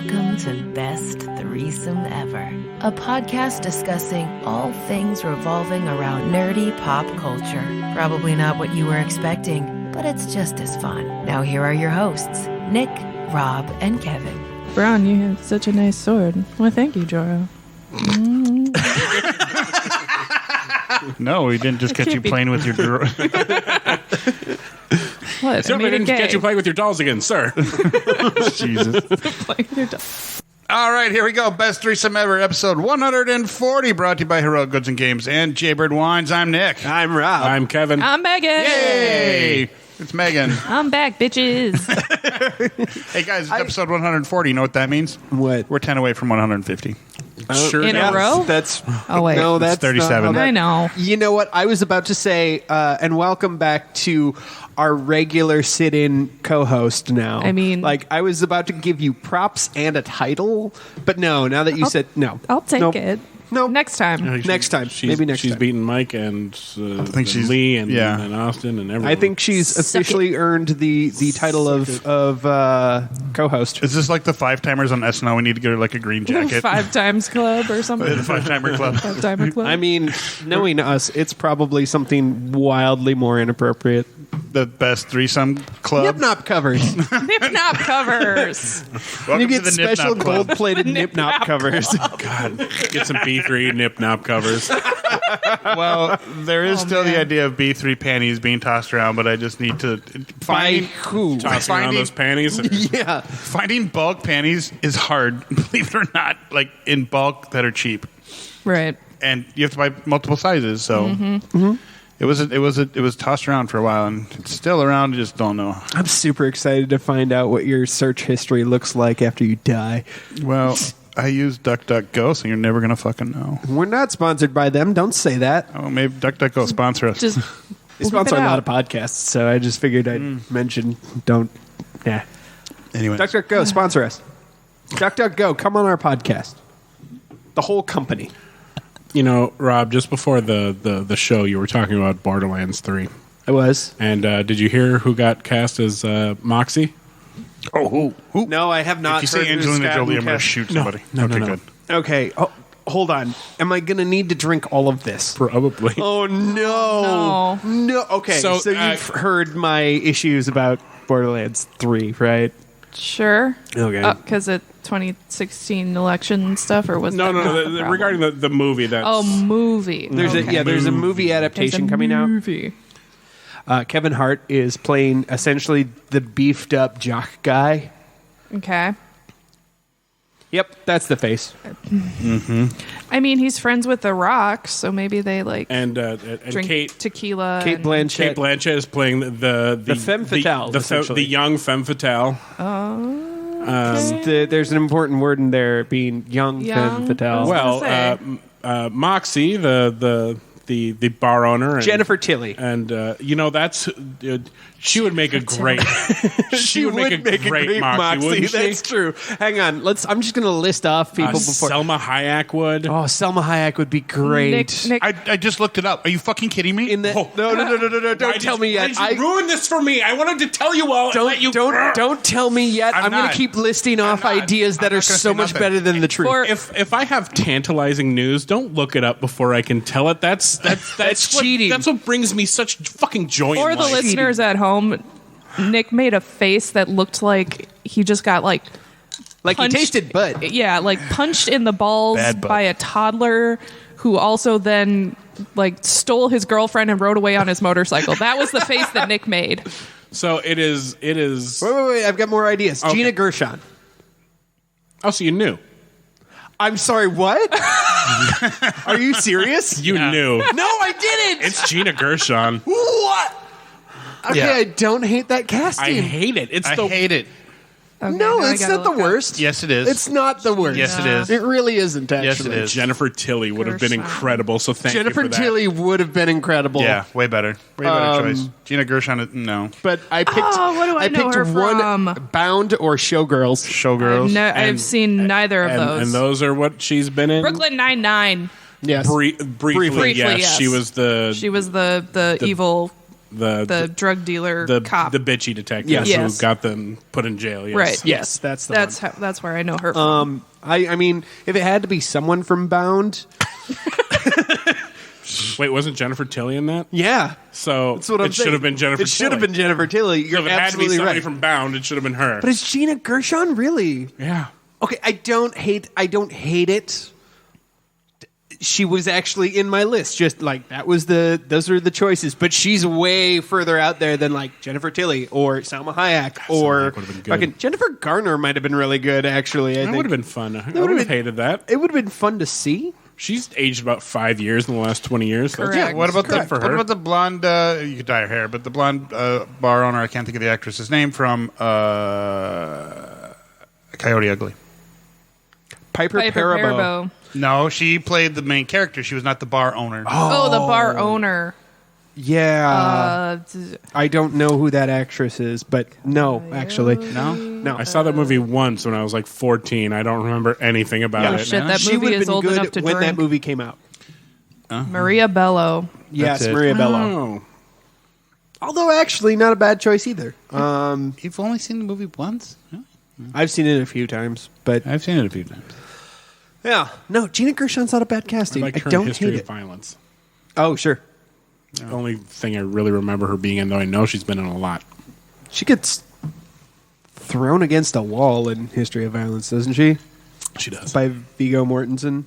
Welcome to Best Threesome Ever, a podcast discussing all things revolving around nerdy pop culture. Probably not what you were expecting, but it's just as fun. Now here are your hosts, Nick, Rob, and Kevin. Braun, you have such a nice sword. Well, thank you, Joro. No, we didn't just catch you playing with your Druid. What? Certainly didn't catch you playing with your dolls again, sir. Jesus. All right, here we go. Best Threesome Ever, episode 140, brought to you by Heroic Goods and Games and Jaybird Wines. I'm Nick. I'm Rob. I'm Kevin. I'm Meghan. Yay! It's Meghan. I'm back, bitches. Hey, guys, it's episode 140. You know what that means? What? We're 10 away from 150. Sure In does. a row? That's Oh, wait. no, that's 37. not how I know. You know what? I was about to say, and welcome back to our regular sit-in co-host now. I mean- like, I was about to give you props and a title, but no, now that you said no. I'll take Nope. it. Nope. Next time. Next time. Maybe next she's time. beaten Mike and think she's- Lee and, yeah. and Austin and everyone. I think she's officially earned the title of co-host. Is this like the five-timers on SNL? We need to get her like a green jacket. 5 times club or something. The five-timer club. 5-timer club. I mean, knowing us, it's probably something wildly more inappropriate. The best threesome club. Nip Nop covers. Nip Nop covers. Welcome You get to the Nip special Nop Club. gold-plated Nip Nop covers. God, get some B3 nip nop covers. Well, there is still the man. idea of B3 panties being tossed around, but I just need to By find who? Tossing around those panties. Yeah. finding bulk panties is hard, believe it or not. Like in bulk that are cheap, Right. and you have to buy multiple sizes. So it was tossed around for a while, and it's still around. I just don't know. I'm super excited to find out what your search history looks like after you die. Well, I use DuckDuckGo, so you're never gonna fucking know. We're not sponsored by them. Don't say that. Oh, maybe DuckDuckGo sponsor us. Just They sponsor it a lot out. of podcasts, so I just figured I'd mention. Don't. Yeah. Anyway, DuckDuckGo, sponsor us. DuckDuckGo, come on our podcast. The whole company. You know, Rob, just before the show, you were talking about Borderlands 3. I was. And did you hear who got cast as Moxie? who? No, I have not. If you say heard who's Angelina got Jolie, who I'm gonna cast- shoot somebody. No, okay, no. good. Okay. Oh, hold on. Am I going to need to drink all of this? Probably. Oh, no. No. Okay. So, So you've heard my issues about Borderlands 3, right? Sure. Okay. Because of 2016 election stuff, or was No, that no, not no. the problem? Regarding the movie that's... Oh, movie. There's Okay. there's a movie adaptation coming out. Movie. Kevin Hart is playing essentially the beefed up jock guy. Okay. Yep, that's the face. I mean, he's friends with The Rock, so maybe they like And drink Kate tequila. Kate and- Blanchett. Kate Blanchett is playing the femme fatale, essentially. the young femme fatale. There's an important word in there being young Young. femme fatale. Well, Well, Moxie, the bar owner, and, Jennifer Tilly. and that's she would make a great she would make a great Moxie, wouldn't she? That's true. Hang on, I'm just gonna list off people before. Selma Hayek would. Oh, Selma Hayek would be great. Nick, I just looked it up. Are you fucking kidding me? In the no, Why don't tell me yet. Why did you ruin this for me? I wanted to tell you all. and let you Don't tell me yet. I'm I'm gonna not. keep listing off not. ideas that I'm are not gonna so say much nothing. better than the truth. For- If I have tantalizing news, don't look it up before I can tell it. That's cheating. That's what brings me such fucking joy. for in the life. listeners at home, Nick made a face that looked like he just got like punched- he tasted butt. yeah, like punched in the balls Bad butt. by a toddler who also then like stole his girlfriend and rode away on his motorcycle. That was the face that Nick made. So it is. Wait! I've got more ideas. Okay. Gina Gershon. Oh, so you knew? I'm sorry. What? Are you serious? You knew? No, I didn't. It's Gina Gershon. What? Okay, Yeah. I don't hate that I casting. hate it. It's I the hate it. Okay, no, now I it's gotta not the look up. worst. Yes, it is. It's not the worst. Yes, it is. It really isn't, actually. Yes, it is. Jennifer Tilly would have been Gershon. incredible. So thank Jennifer you for that. Tilly would have been incredible. Yeah, way better. Way better choice. Gina Gershon, no. But I picked, Oh, what do I know picked her one from? Bound or Showgirls. Showgirls. No, I've And- seen neither of those. And those are what she's been in. Brooklyn Nine-Nine. Yes. Briefly, Briefly, yes. yes. She was the She was the evil the drug dealer the cop. the bitchy detective Yes. who got them put in jail. Yes. Right. Yes, that's the one. That's where I know her from. I mean, if it had to be someone from Bound, Wait, wasn't Jennifer Tilly in that? yeah. So That's what I'm it saying. should have been Jennifer It should have been Jennifer Tilly. So You're if it had to be absolutely somebody right. from Bound, it should have been her. But is Gina Gershon really? Yeah. Okay, I don't hate it. She was actually in my list. Just like those are the choices. But she's way further out there than like Jennifer Tilly or Salma Hayek or Hayek would've been good. fucking Jennifer Garner might have been really good. Actually, I That think would have been fun. I would've would have been- hated that. it would have been fun to see. She's aged about 5 years in the last 20 years. So Correct. Yeah, what about Good for her. what about the blonde? You could dye her hair, but the blonde bar owner. I can't think of the actress's name from Coyote Ugly. Piper Perabo. No, she played the main character. She was not the bar owner. Oh, the bar owner. Yeah, I don't know who that actress is, but no, actually, No, I saw that movie once when I was like 14. I don't remember anything about Oh it. shit, that she movie would have is been old good enough to when drink. that movie came out. Maria Bello. Yes, it. Maria Bello. Oh. Although actually, not a bad choice either. you've only seen the movie once. Really? I've seen it a few times, but I've seen it a few times. yeah, no, Gina Gershon's not a bad I casting. I like her don't history hate of it. violence. Oh, sure. The only thing I really remember her being in, though I know she's been in a lot. She gets thrown against a wall in History of Violence, doesn't she? She does. By Viggo Mortensen.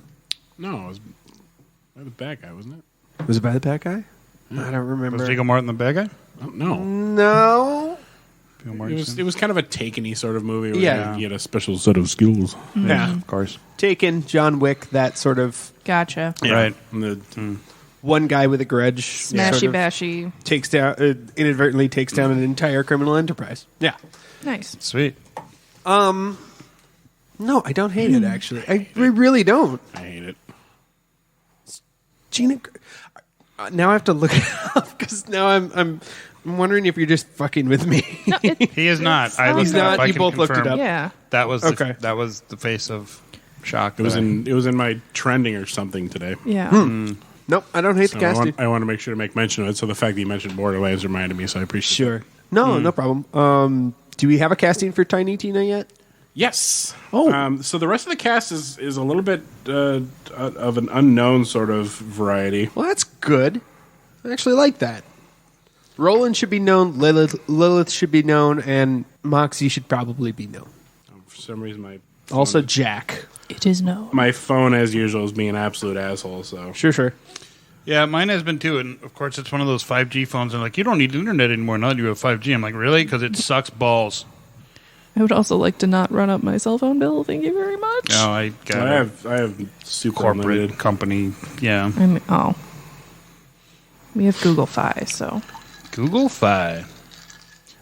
No, it was by the bad guy, wasn't it? Was it by the bad guy? I don't remember. Was Viggo Mortensen the bad guy? I don't know. No. Viggo It was kind of a Taken-y sort of movie where Yeah. you had a special set of skills. Yeah. Of course. Taken, John Wick, that sort of Gotcha. Right. And the- one guy with a grudge. Smashy sort of bashy. takes down, inadvertently takes down an entire criminal enterprise. Yeah. Nice. Sweet. No, I don't hate it, actually. I really don't. I hate it. Gina. Now I have to look it up because now I'm wondering if you're just fucking with me. He is not. I He's looked it up. not. I You can both looked it confirm. up. Yeah. That was Okay. that was the face of shock. It was that I- in my trending or something today. Yeah. Nope, I don't hate So the casting. I want to make sure to make mention of it. So the fact that you mentioned Borderlands reminded me, so I appreciate it. Sure. No, no problem. Do we have a casting for Tiny Tina yet? Yes. Oh. So the rest of the cast is a little bit of an unknown sort of variety. Well, that's good. I actually like that. Roland should be known, Lilith should be known, and Moxie should probably be known. For some reason, Also, Jack. It is no. my phone, as usual, is being an absolute asshole. So Sure. Yeah, mine has been too, and of course it's one of those 5G phones. And like, you don't need the internet anymore now that you have 5G. I'm like, really? Because it sucks balls. I would also like to not run up my cell phone bill. Thank you very much. No, I got I have super corporate limited. company. Yeah, I mean, we have Google Fi, so Google Fi.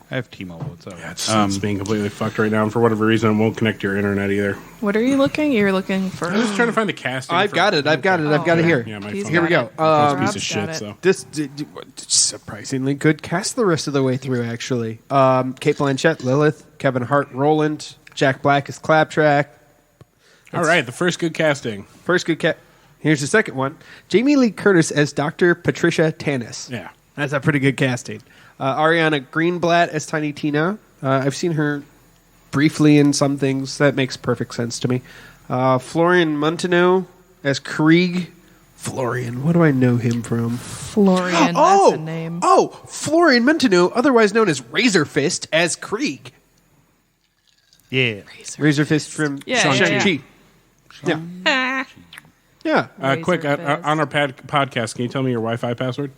I have T-Mobile. It's all right. It's being completely fucked right now, and for whatever reason, it won't connect to your internet either. what are you looking? You're looking for. I was trying to find the casting. I've got it here. Yeah, my He's phone. Here we got go. it. Phone's a piece Rob's of shit. got it. So This surprisingly good cast the rest of the way through, actually. Kate Blanchett, Lilith, Kevin Hart, Roland, Jack Black as Claptrap. all right, the first good casting. First good cat. Here's the second one. Jamie Lee Curtis as Dr. Patricia Tanis. Yeah. That's a pretty good casting. Ariana Greenblatt as Tiny Tina. I've seen her briefly in some things. That makes perfect sense to me. Florian Munteanu as Krieg. Florian, what do I know him from? Florian. That's a name. Oh, Florian Munteanu, otherwise known as Razor Fist, as Krieg. Yeah. Razor Fist from Yeah, Shang-Chi. yeah. Yeah. Yeah. Quick, Razor Fist. on our podcast, can you tell me your Wi-Fi password?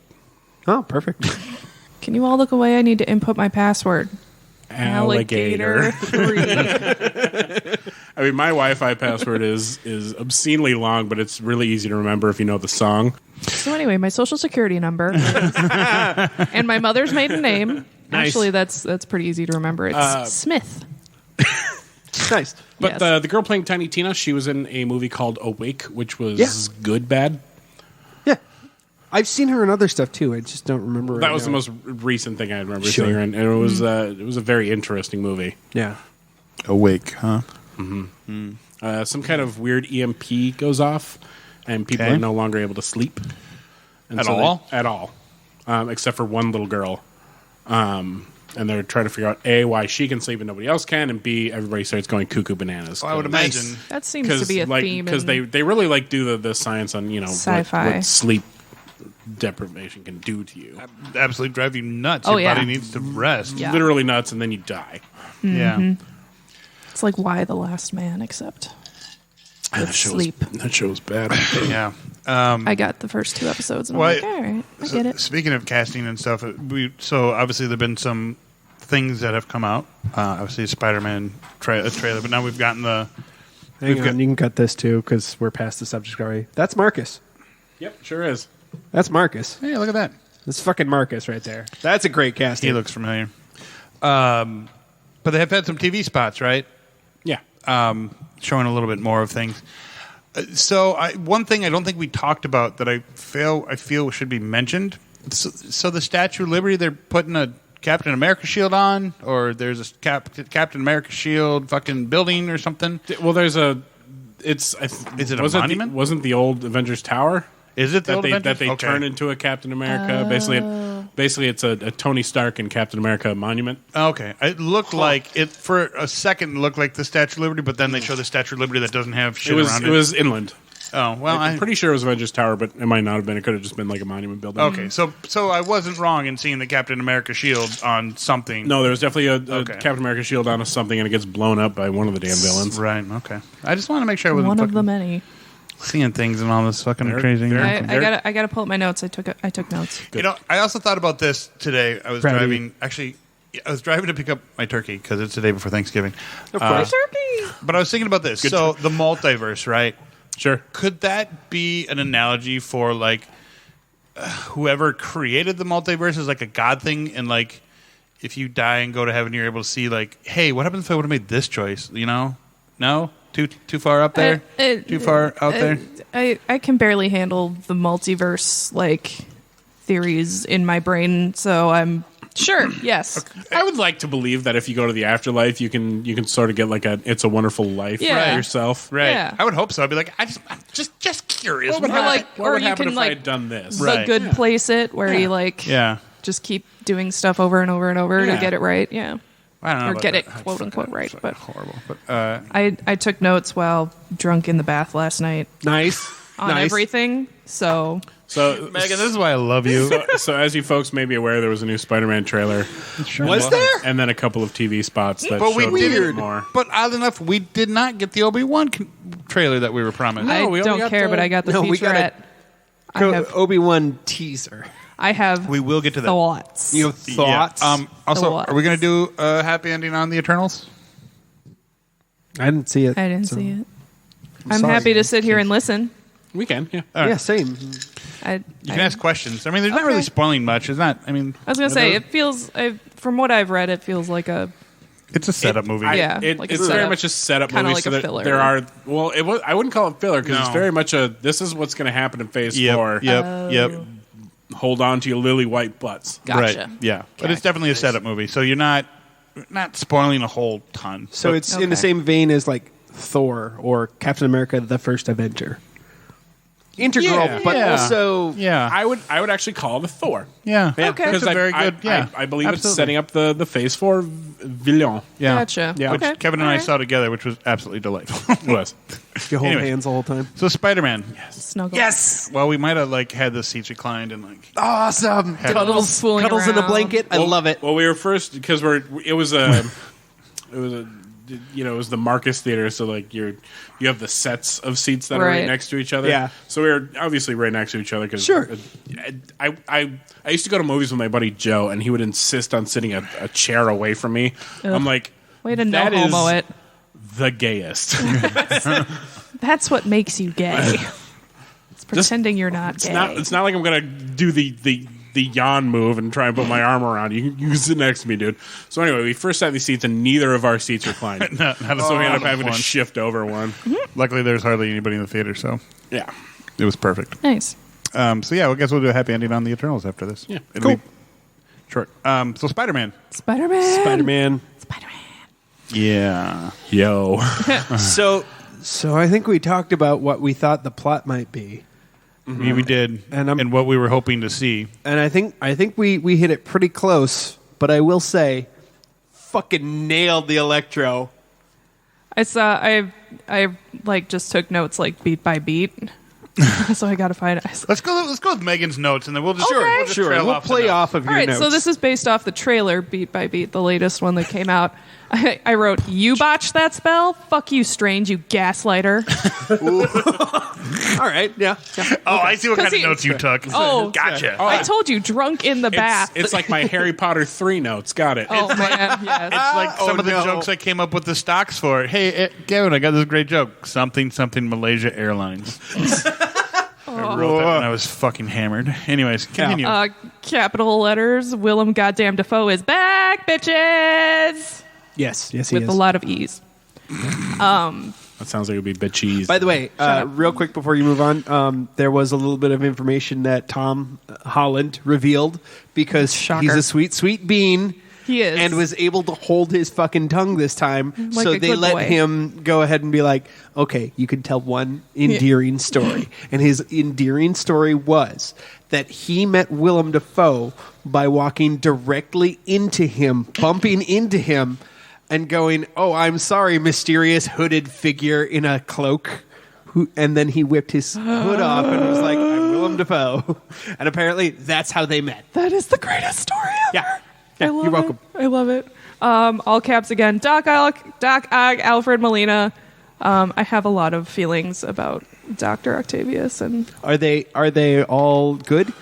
Oh, perfect. Can you all look away? I need to input my password. Alligator. 3. I mean, my Wi-Fi password is obscenely long, but it's really easy to remember if you know the song. So anyway, my social security number and my mother's maiden name. Nice. Actually, that's pretty easy to remember. It's Smith. Nice. But Yes. the girl playing Tiny Tina, she was in a movie called Awake, which was Yeah. good, bad. Yeah. I've seen her in other stuff, too. I just don't remember right That was the now. most recent thing I remember Sure. seeing her in, and it was a very interesting movie. Yeah. Awake, huh? Some kind of weird EMP goes off, and people Okay. are no longer able to sleep. And At so all? At all. except for one little girl. And they're trying to figure out A, why she can sleep and nobody else can, and B, everybody starts going cuckoo bananas. I would imagine. That seems to be a theme. Because they really do the science on sci-fi. what sleep deprivation can do to you. Absolutely drive you nuts. Oh, Your yeah. body needs to rest. Yeah. Literally nuts, and then you die. Yeah. It's like Why the Last Man, except with sleep. That show was bad. Yeah. I got the first 2 episodes, and I'm like, all right, I get it. Speaking of casting and stuff, so obviously there have been some things that have come out. Obviously, Spider-Man trailer, but now we've gotten the. Hang on, you can cut this too because we're past the subject already. That's Marcus. Yep, sure is. That's Marcus. Hey, look at that. That's fucking Marcus right there. That's a great casting. He looks familiar. But they have had some TV spots, right? Yeah. Showing a little bit more of things. So one thing I don't think we talked about that I feel should be mentioned. So the Statue of Liberty, they're putting a Captain America shield on, or there's a Captain America shield fucking building or something. Well, there's a. Is it a monument? Wasn't the old Avengers Tower? Is it the that old they Avengers? that they Okay. turn into a Captain America? Basically, it's a Tony Stark and Captain America monument. Okay, it looked like it for a second. It looked like the Statue of Liberty, but then they show the Statue of Liberty that doesn't have shit around it. It was inland. Oh well, I'm pretty sure it was Avengers Tower, but it might not have been. It could have just been like a monument building. Okay, so I wasn't wrong in seeing the Captain America shield on something. No, there was definitely a Captain America shield on something, and it gets blown up by one of the damn villains. Right. Okay. I just want to make sure I wasn't One of the fucking many. seeing things and all this fucking They're- crazy. they're- I gotta pull up my notes. I took notes. You know, I also thought about this today. I was Proud of driving. Actually, I was driving to pick up my turkey because it's the day before Thanksgiving. Of course. Turkey. But I was thinking about this. So the multiverse, right? Sure. Could that be an analogy for like whoever created the multiverse is like a god thing, and like if you die and go to heaven, you're able to see like, hey, what happens if I would have made this choice? You know, no, too far up there, too far out there. I can barely handle the multiverse like theories in my brain, so I'm sure. Yes. I would like to believe that if you go to the afterlife, you can sort of get like a It's a Wonderful Life Yeah. for yourself. Right. Yeah. I would hope so. I'd be like, I'm just curious. What would Or happen, like- what or would you happen can, if I like, had done this? Right. The good place it where you like Yeah. just keep doing stuff over and over and over Yeah. to get it right. Yeah. I don't know. Or about get that. it quote unquote right. But Horrible. But I took notes while drunk in the bath last night Nice. on nice. everything. So So, Megan, this is why I love you. so as you folks may be aware, there was a new Spider-Man trailer. Was there? And then a couple of TV spots that But we showed a did bit more. But odd enough, we did not get the Obi-Wan trailer that we were promised. I we only don't got care, the- but I got the No, we got featurette. Obi-Wan teaser. I have We will get to that. thoughts. You have thoughts? Yeah. Also, Thoughts. are we going to do a happy ending on the Eternals? I didn't see it. I didn't so- see it. I'm sorry. happy to sit here and listen. We can, yeah. Yeah, same. You can ask questions. I mean, there's not really spoiling much. It's not. I mean, I was gonna say it feels. From what I've read, it feels like a. it's a setup movie. Yeah. It's like a very setup. much a setup Kinda movie. like so a that filler. there are. Well, I wouldn't call it filler because it's No. very much a. This is what's going to happen in Phase 4. Yep. Hold on to your lily white butts. Gotcha. Right. Yeah. But it's definitely a setup movie, so you're not spoiling a whole ton. So But- it's in the Okay. same vein as like Thor or Captain America: The First Avenger. Integral, Yeah. but Yeah. also yeah. I would actually call it a Thor. Yeah. Okay. That's a very good. I believe it's absolutely. setting up the Phase 4 villain. Yeah. Gotcha. Yeah. Which Okay. Kevin and I All right. saw together, which was absolutely delightful. It was. you hold Anyway. hands the whole time. So Spider-Man. Snuggle. Yes, Well, we might have like had the seats reclined and like. awesome. Did a little fooling Cuddles in a around. blanket. I love it. Well, we were first because it was the Marcus Theater, so like you have the sets of seats that are right Right. next to each other. Yeah. So we were obviously right next to each other because Sure. I used to go to movies with my buddy Joe, and he would insist on sitting a chair away from me. I'm like, Way to no that is homo it. the gayest. That's what makes you gay. It's pretending you're not gay. It's not like I'm gonna do the yawn move and try and put my arm around you. You can sit next to me, dude. So anyway, we first sat in these seats, and neither of our seats reclined. Not a So we ended up having to one. shift over one. Luckily, there's hardly anybody in the theater, so Yeah. it was perfect. Nice. So yeah, I guess we'll do a happy ending on the Eternals after this. Yeah. It'll be short. So Spider-Man. Spider-Man. Spider-Man. Spider-Man. Yeah. Yo. So I think we talked about what we thought the plot might be. We did, And and what we were hoping to see. And I think we hit it pretty close, but I will say, fucking nailed the Electro. I like just took notes like beat by beat. So I gotta find it. Let's go with Megan's notes, and then we'll just Sure. We'll play off of All your right, notes. so this is based off the trailer, beat by beat, the latest one that came out. I wrote, "You botched that spell? Fuck you, Strange, you gaslighter." All right, yeah. Oh, I see what kind of he- notes you took. Oh, Gotcha. I told you, drunk in the bath. It's like my Harry Potter 3 notes. Got it. Oh man, yes. It's like some of the no. jokes I came up with the stocks for. Hey, Gavin, I got this great joke. Something Malaysia Airlines. I wrote that when I was fucking hammered. Anyways, continue. Capital letters. Willem Goddamn Dafoe is back, bitches, Yes, he with is. a lot of ease. That sounds like it would be bitches. By the way, real quick before you move on, there was a little bit of information that Tom Holland revealed because Shocker. he's a sweet, sweet bean. He is. And was able to hold his fucking tongue this time. Like so a they good let boy. him go ahead and be like, okay, you can tell one endearing story. And his endearing story was that he met Willem Dafoe by walking directly into him, bumping into him, and going, "Oh, I'm sorry, mysterious hooded figure in a cloak." And then he whipped his hood off and was like, "I'm Willem Dafoe." And apparently that's how they met. That is the greatest story ever. Yeah. I love you're welcome. It. I love it. All caps again. Doc Ock, Alfred Molina. I have a lot of feelings about Dr. Octavius, and Are they all good?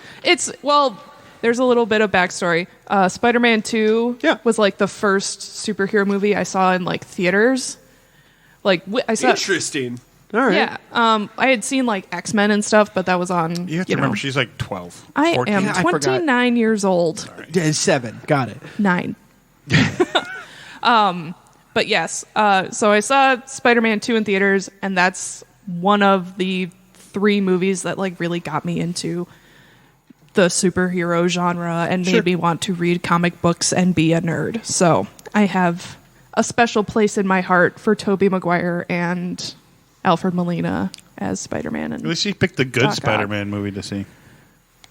there's a little bit of backstory. Spider-Man 2 was like the first superhero movie I saw in like theaters. Like I saw. Interesting. All right. Yeah, I had seen like X-Men and stuff, but that was on. you have to remember, she's like 12. I 14. am Yeah, I forgot. 29 years old. 7. Got it. 9. But yes, so I saw Spider-Man 2 in theaters, and that's one of the 3 movies that like really got me into the superhero genre and made me want to read comic books and be a nerd. So I have a special place in my heart for Tobey Maguire and Alfred Molina as Spider-Man. And At least she picked the good Doc Ock. Spider-Man movie to see.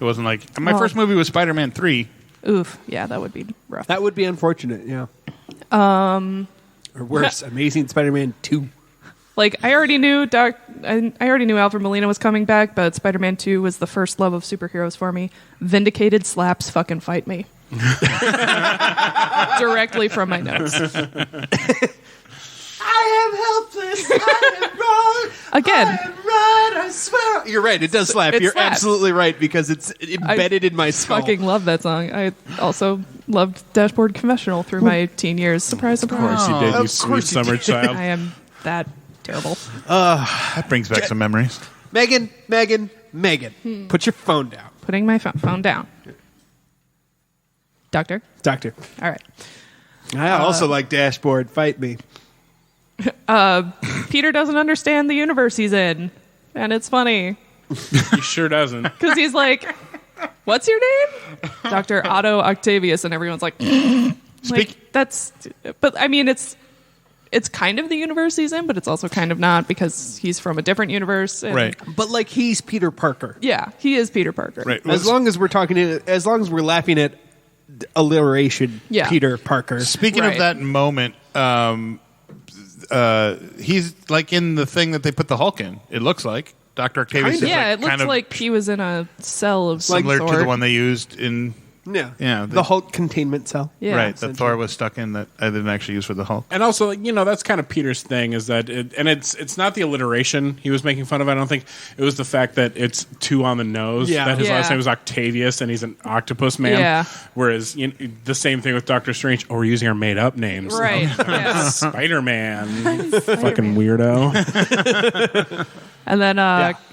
It wasn't like my first movie was Spider-Man 3. Oof, yeah, that would be rough. That would be unfortunate, yeah. Or worse, Amazing Spider-Man 2. Like I already knew Alfred Molina was coming back, but Spider-Man 2 was the first love of superheroes for me. Vindicated slaps fucking fight me. Directly from my notes. I am helpless. I am wrong. Again. I am right. I swear. You're right. It does slap. It You're slaps. absolutely right because it's embedded in my skull. Fucking love that song. I also loved Dashboard Confessional through my teen years. Surprise, Of course surprise. you did, you Of sweet course you summer did. child. I am that terrible. That brings back some memories. Megan. Put your phone down. Putting my phone down. Doctor? Doctor. All right. I also like Dashboard. Fight me. Peter doesn't understand the universe he's in. And it's funny. He sure doesn't. Because he's like, what's your name? Dr. Otto Octavius. And everyone's like, but I mean, it's kind of the universe he's in, but it's also kind of not because he's from a different universe. And Right. But like he's Peter Parker. Yeah, he is Peter Parker. Right. As long as we're laughing at alliteration, Yeah. Peter Parker. Speaking of Right. that moment, he's like in the thing that they put the Hulk in. It looks like Dr. Octavius. Kinda. Is Yeah, like it looks kind of like he was in a cell of some similar to sort. the one they used in. Yeah. The The Hulk containment cell. Yeah. right, that Thor was stuck in that I didn't actually use for the Hulk. And also, you know, that's kind of Peter's thing is that, it's not the alliteration he was making fun of. I don't think it was the fact that it's 2 on the nose. Yeah. That his last Yeah. name was Octavius and he's an octopus man. Yeah. Whereas the same thing with Doctor Strange. Oh, we're using our made up names. Right. Yeah. Spider-Man. Fucking weirdo. And then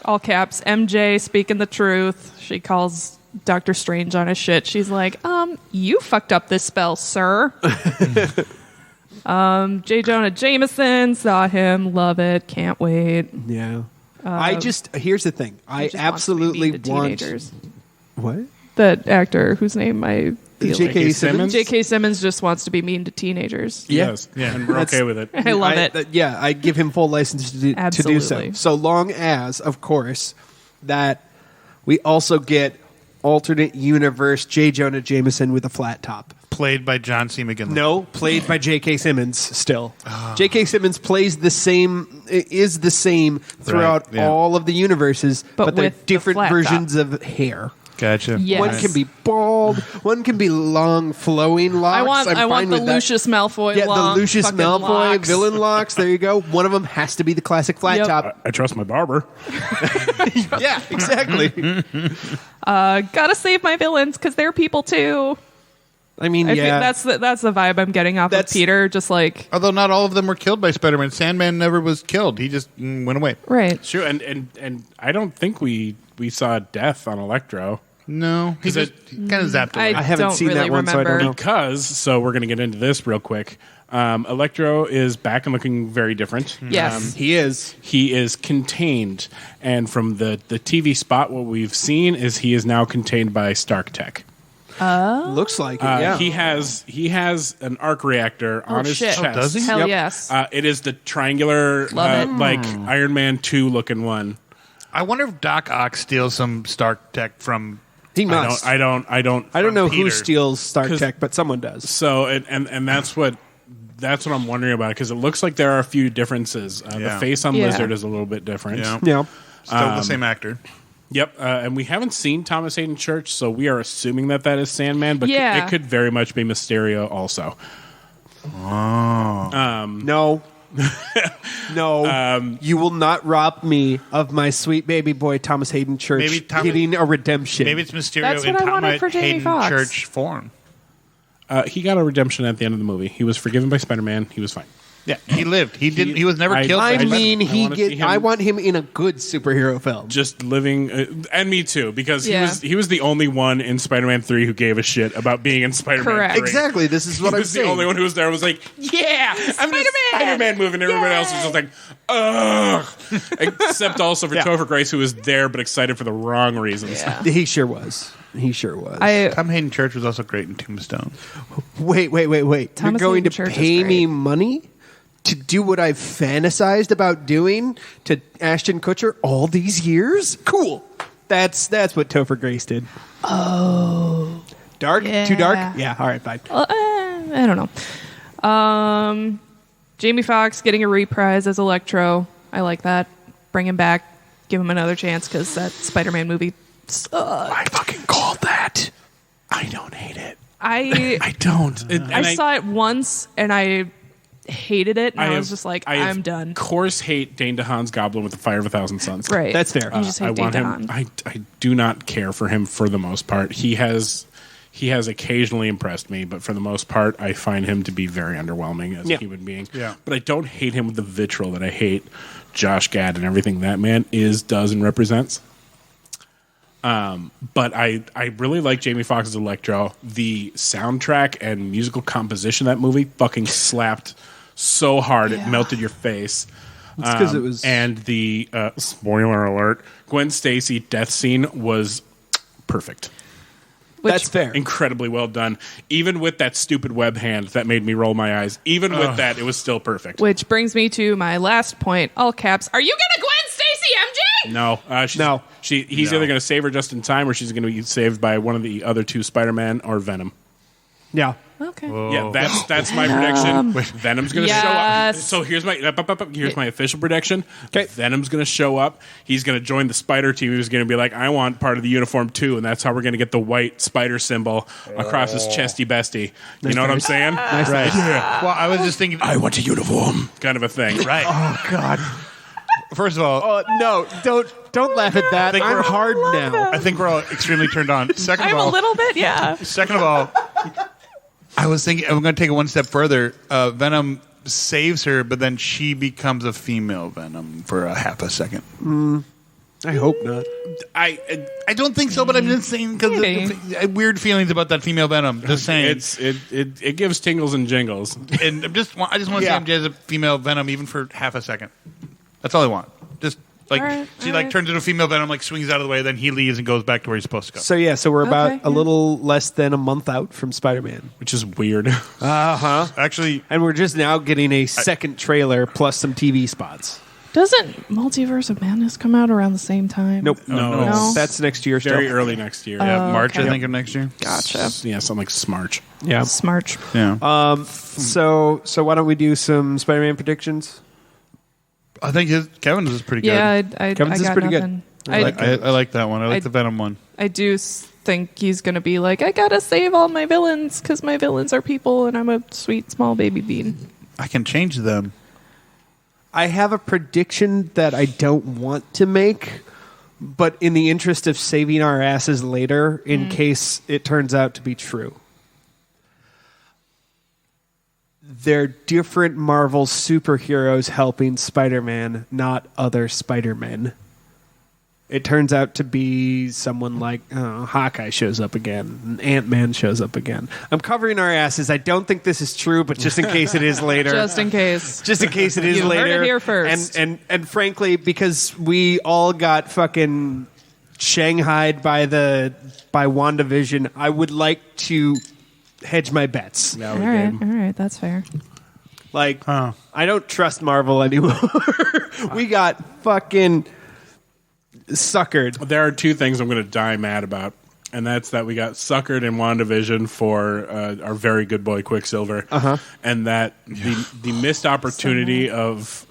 all caps, MJ speaking the truth. She calls Doctor Strange on his shit. She's like, you fucked up this spell, sir. J. Jonah Jameson saw him, love it, can't wait. Yeah. Here's the thing. I He just wants to be absolutely mean to want. teenagers. What? That actor whose name I feel J.K. like. Simmons? J.K. Simmons just wants to be mean to teenagers. Yeah. Yes. Yeah. And we're okay with it. I love it. I give him full license to do so. Absolutely. So long as, of course, that We also get alternate universe J. Jonah Jameson with a flat top. Played by John C. McGinley. No, played by J.K. Simmons still. J.K. Simmons is the same throughout Right, yeah. all of the universes, but they're with the different flat versions of hair. Gotcha. Yes. One can be bald, one can be long, flowing locks. I want the fine with that. Lucius Malfoy. Yeah, long the Lucius fucking Malfoy locks. villain locks. There you go. One of them has to be the classic flat Yep. top. I trust my barber. Yeah, exactly. Gotta save my villains because they're people too. I mean, I feel yeah. that's the vibe I'm getting off of That's- Peter. Just like Although not all of them were killed by Spider-Man. Sandman never was killed. He just went away. right. Sure, and I don't think we saw death on Electro. No. He Is just kind of zapped away. I haven't don't seen that really one, so I don't remember. know. Because, so we're going to get into this real quick. Electro is back and looking very different. Yes. He is. He is contained. And from the TV spot, what we've seen is he is now contained by Stark Tech. Looks like it, yeah. He has an arc reactor on his shit. chest. Oh, does he? Hell Yep. yes. It is the triangular, Love it. like Iron Man 2 looking one. I wonder if Doc Ock steals some Stark tech from... He must. I don't I don't from know Peter. who steals Stark 'Cause- Tech, but someone does. So and that's what I'm wondering about, because it looks like there are a few differences. The Yeah. face on Yeah. Lizard is a little bit different. Yeah. Yeah. Still the same actor. Yep, and we haven't seen Thomas Hayden Church, so we are assuming that is Sandman, but Yeah. it could very much be Mysterio also. No. No. You will not rob me of my sweet baby boy Thomas Hayden Church Maybe Thomas- getting a redemption. Maybe it's Mysterio That's in what I wanted Thomas for Jamie Hayden Foxx. Church form. He got a redemption at the end of the movie. He was forgiven by Spider-Man. He was fine. Yeah, he lived. He didn't. He was never I- killed. I by mean, I wanna see him- I want him in a good superhero film. Just living, and me too, because Yeah. he was the only one in Spider-Man 3 who gave a shit about being in Spider-Man Correct. 3. Exactly. This is what He I'm was the saying. only one who was there. Was like, yeah, I'm in a Spider-Man movie, and everybody else was just like, ugh. Except also for Yeah. Topher Grace, who was there but excited for the wrong reasons. Yeah. He sure was. He sure was. Tom Hayden Church was also great in Tombstone. Wait. You're Thomas going Hayden to Church is pay me great. money to do what I've fantasized about doing to Ashton Kutcher all these years? Cool. That's what Topher Grace did. Oh. Dark? Yeah. Too dark? Yeah, all right, fine. I don't know. Jamie Foxx getting a reprise as Electro. I like that. Bring him back. Give him another chance because that Spider-Man movie sucked. I fucking called that. I don't hate it. I don't. I saw it once and I hated it. And I was just like, I'm done. Of course, hate Dane DeHaan's Goblin with the Fire of 1,000 Suns. Right. That's fair. You just hate I want Dane him. DeHaan. I do not care for him for the most part. He has occasionally impressed me, but for the most part, I find him to be very underwhelming as a human being. Yeah. But I don't hate him with the vitriol that I hate Josh Gad and everything that man does, and represents. But I really like Jamie Foxx's Electro. The soundtrack and musical composition of that movie fucking slapped so hard it melted your face. It's because it was. And the spoiler alert: Gwen Stacy death scene was perfect. That's fair. Incredibly well done. Even with that stupid web hand that made me roll my eyes, even with that, it was still perfect. Which brings me to my last point. All caps. Are you gonna Gwen Stacy, MJ? No, No. He's either going to save her just in time, or she's going to be saved by one of the other two Spider-Man or Venom. Yeah. Okay. Yeah, that's my prediction. Venom's going to show up. Yes. So here's my official prediction. Okay. Venom's going to show up. He's going to join the Spider team. He's going to be like, I want part of the uniform too, and that's how we're going to get the white Spider symbol across his chesty bestie. You know what I'm saying? Right. Yeah. Well, I was just thinking. I want a uniform, kind of a thing. Right. Oh, God. First of all, No, don't laugh at that. think I'm we're- hard now. I think we're all extremely turned on. Second I'm of all, a little bit, yeah. Second of all, I was thinking I'm going to take it one step further. Venom saves her, but then she becomes a female Venom for a half a second. I hope not. I don't think so, but I'm just saying because Maybe. weird feelings about that female Venom. Just saying, It gives tingles and jingles. and I just want to see MJ as a female Venom, even for half a second. That's all I want. Just like All right, she all like right. turns into a female Venom, like swings out of the way, then he leaves and goes back to where he's supposed to go. So we're about Okay, a little less than a month out from Spider-Man. Which is weird. Actually, And we're just now getting a second trailer plus some TV spots. Doesn't Multiverse of Madness come out around the same time? Nope. No. That's next year. Very still. early next year. Yeah, March, okay. I think, of next year. Gotcha. Yeah, something like Smarch. Yeah. Smart. Yeah. So why don't we do some Spider-Man predictions? I think Kevin's is pretty good. Yeah, I Kevin's is got pretty good. nothing. I like that one. I like the Venom one. I do think he's going to be like, I got to save all my villains because my villains are people and I'm a sweet small baby bean. I can change them. I have a prediction that I don't want to make, but in the interest of saving our asses later, in case it turns out to be true. They're different Marvel superheroes helping Spider-Man, not other Spider-Men. It turns out to be someone like Hawkeye shows up again, and Ant-Man shows up again. I'm covering our asses. I don't think this is true, but just in case it is later. Just in case. Just in case it is You later. heard it here first. And frankly, because we all got fucking shanghaied by WandaVision, I would like to hedge my bets. Yeah, All we right, did. all right, that's fair. Like, I don't trust Marvel anymore. We got fucking suckered. There are two things I'm going to die mad about, and that's that we got suckered in WandaVision for our very good boy Quicksilver, and that the missed opportunity of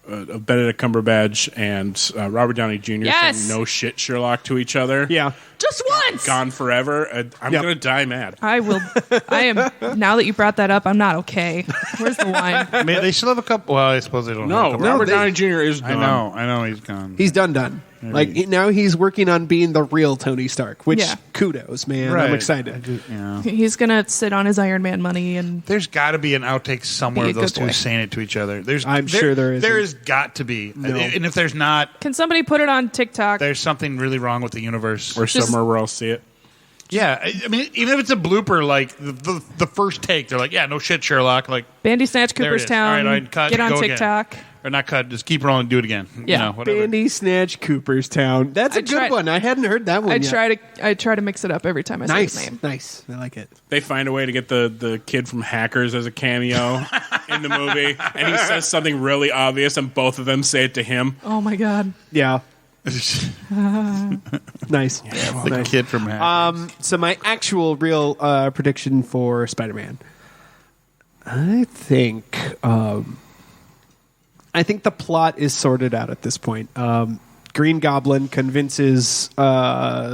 Benedict Cumberbatch and Robert Downey Jr. Yes! saying no shit Sherlock to each other. Yeah. Just once! Gone forever. I'm Yep. going to die mad. I am, now that you brought that up, I'm not okay. Where's the wine? I mean, they still have a couple. Well, I suppose they don't. have a No, couple. Robert they- Downey Jr. is I gone. know he's gone. He's done. Like, now he's working on being the real Tony Stark, which Yeah. kudos, man. Right. I'm excited. Yeah. He's going to sit on his Iron Man money and There's got to be an outtake somewhere Be a of those good two boy. saying it to each other. I'm sure there is. There has got to be. No. And if there's not, can somebody put it on TikTok? there's something really wrong with the universe. Or Just- somewhere where I'll see it. Yeah, I mean, even if it's a blooper, like the first take, they're like, "Yeah, no shit, Sherlock." Like, Bandy Snatch there it is. Cooperstown. All right, cut, Get on go again. TikTok. Or not cut, just keep rolling, do it again. Yeah. You know, whatever. Bandy Snatch Cooperstown. That's a I good tried- one. I hadn't heard that one I yet. try to mix it up every time I say his Nice. name. Nice. I like it. They find a way to get the kid from Hackers as a cameo in the movie, and he says something really obvious, and both of them say it to him. Oh my god. Yeah. Nice. The Nice. kid from Hackers. So my actual real prediction for Spider-Man, I think the plot is sorted out at this point. Green Goblin convinces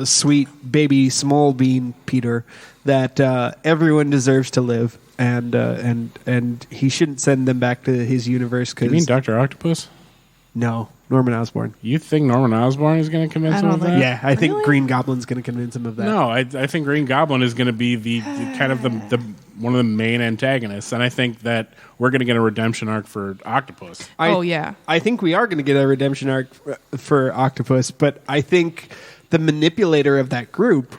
sweet baby small bean Peter that everyone deserves to live, and he shouldn't send them back to his universe You mean because Dr. Octopus? no, Norman Osborn. You think Norman Osborn is going to convince I him don't of that? think- Yeah, I think Really? Green Goblin's going to convince him of that. No, I think Green Goblin is going to be the kind of the one of the main antagonists, and I think that we're going to get a redemption arc for Octopus. Oh, yeah. I think we are going to get a redemption arc for Octopus, but I think the manipulator of that group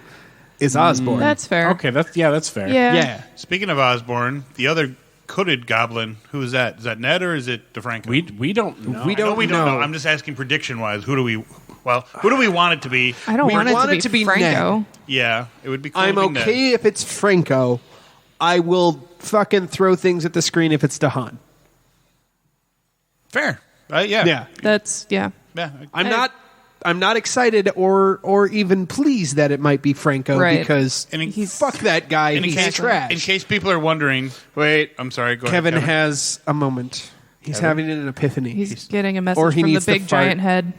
is Osborn. That's fair. Okay, that's fair. Yeah. yeah. Speaking of Osborn, the other hooded goblin, who is that? Is that Ned or is it DeFranco? We don't know. We I know we don't know. know. I'm just asking prediction wise. Who do we want it to be? I don't We want want it it to to be be Franco. Ned. Yeah, it would be cool. I'm to be okay Ned. if it's Franco. I will fucking throw things at the screen if it's DeHaan. Fair. Yeah. Yeah. That's yeah. Yeah. I'm not excited or even pleased that it might be Franco Right. because And in- fuck that guy. And in He's case, trash. in case people are wondering, Wait, I'm sorry. Go Kevin ahead. has a moment. He's having an epiphany. He's getting a or message he from the needs to big fart. giant head.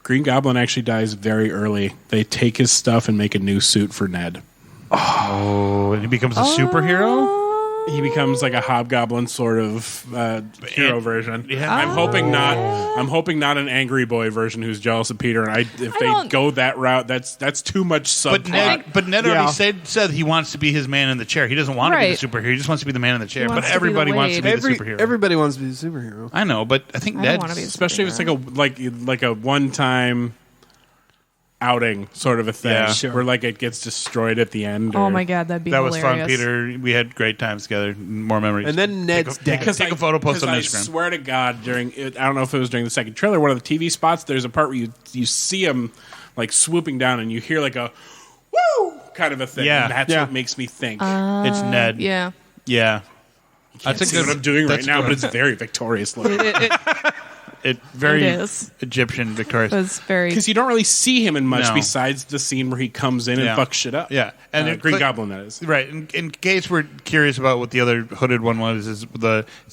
Green Goblin actually dies very early. They take his stuff and make a new suit for Ned. Oh, and he becomes a superhero. He becomes like a hobgoblin sort of hero version. Yeah. I'm hoping not an angry boy version who's jealous of Peter. And if they don't- go that route, that's too much subplot. But Ned Yeah. already said he wants to be his man in the chair. He doesn't want to be Right. the superhero. He just wants to be the man in the chair. wants But to be the everybody wants to be Wade. the superhero. Everybody wants to be a superhero. I know, but I think I don't Ned's wanna be a Especially if it's like a one time outing sort of a thing, Yeah. Sure. where like it gets destroyed at the end. Oh or- my god, that'd be that was hilarious. fun, Peter. We had great times together. More memories. And then Ned's dead. Take a photo, post on I Instagram. swear to God, I don't know if it was during the second trailer, one of the TV spots, there's a part where you see him like swooping down and you hear like a woo kind of a thing. Yeah. And that's Yeah. what makes me think. It's Ned. Yeah. Yeah. That's what I'm doing right that's now, good. but it's very victorious looking. very It is. Egyptian, victorious. It was very. Because you don't really see him in much No. besides the scene where he comes in and Yeah. fucks shit up. Yeah. And it- Green Goblin, that is. Right. In case we're curious about what the other hooded one was, it's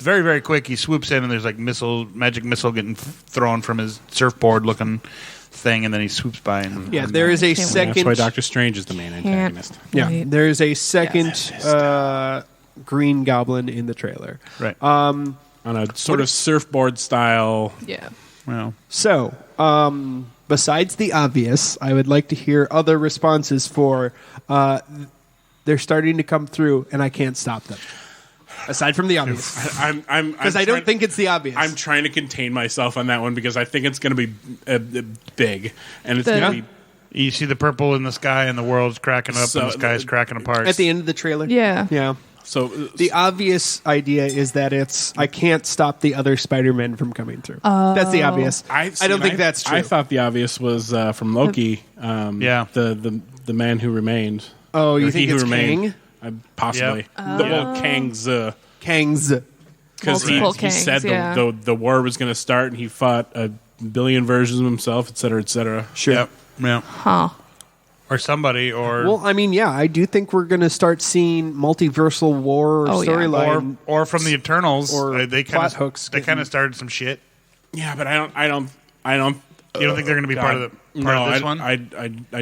very, very quick. He swoops in and there's like magic missile getting thrown from his surfboard looking thing, and then he swoops by. And Yeah, there is a Can't wait. second. That's why Doctor Strange is the main antagonist. Yeah, Wait. there is a second Green Goblin in the trailer. Right. On a sort of surfboard style. Yeah. Well, So, besides the obvious, I would like to hear other responses for they're starting to come through, and I can't stop them. Aside from the obvious, because I don't think it's the obvious. I'm trying to contain myself on that one because I think it's going to be big, and it's The- going to be. you see the purple in the sky, and the world's cracking up, and the sky's cracking apart. at the end of the trailer. Yeah. Yeah. So The obvious idea is that I can't stop the other Spider-Men from coming through. That's the obvious. I don't think that's true. I thought the obvious was from Loki. Yeah. the man who remained. Oh, you Or think He Who it's Remained. Possibly. Yep. The whole Kang's. Kang's. Because Multiple he said Kangs, yeah. the war was going to start, and he fought a billion versions of himself, et cetera, et cetera. Sure. Yep. Yeah. Huh. Or somebody, or Well, I mean, yeah, I do think we're going to start seeing multiversal war Oh, yeah. storyline. or from the Eternals, or they kind plot of hooks They getting- kind of started some shit. Yeah, but I don't. You don't think they're going to be part of this one? I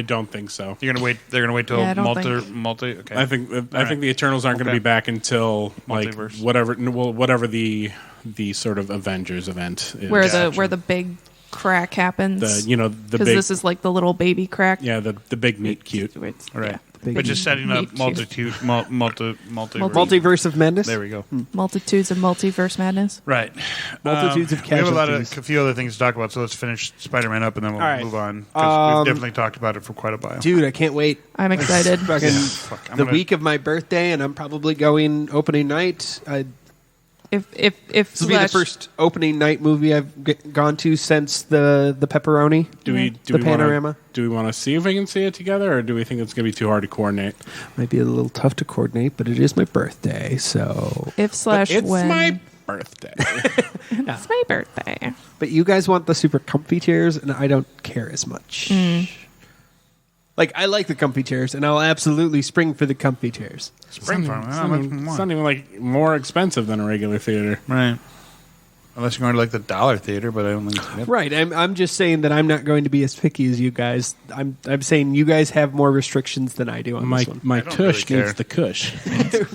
don't think so. You're gonna wait. They're gonna wait till Yeah, I don't multi. Okay. I think the Eternals aren't going to Okay. be back until like Multiverse. whatever the sort of Avengers event is. Where the big crack happens. the Because big this is like the little baby crack. yeah the big meat cute. It's- All right. yeah. But just setting up multitude, Multiverse of Madness. There we go. Multitudes of multiverse madness. Right. Multitudes of We have casualties. a few other things to talk about, so let's finish Spider-Man up, and then we'll All right. move on. 'Cause we've definitely talked about it for quite a while. Dude, I can't wait. I'm excited. Fucking I'm the gonna- week of my birthday, and I'm probably going opening night. If This will be the Slash- first opening night movie I've gone to since the pepperoni. Do we panorama. Do we want to see if we can see it together, or do we think it's going to be too hard to coordinate? Might be a little tough to coordinate, but it is my birthday, so. if slash It's when my birthday. it's my birthday. But you guys want the super comfy chairs, and I don't care as much. Like, I like the comfy chairs, and I'll absolutely spring for the comfy chairs. Spring Farm. It's How not much even- more? it's not even like more expensive than a regular theater. Right. Unless you're going to like the Dollar Theater, but I don't think. Right. I'm just saying that I'm not going to be as picky as you guys. I'm saying you guys have more restrictions than I do on this one. My don't tush really care. needs the cush.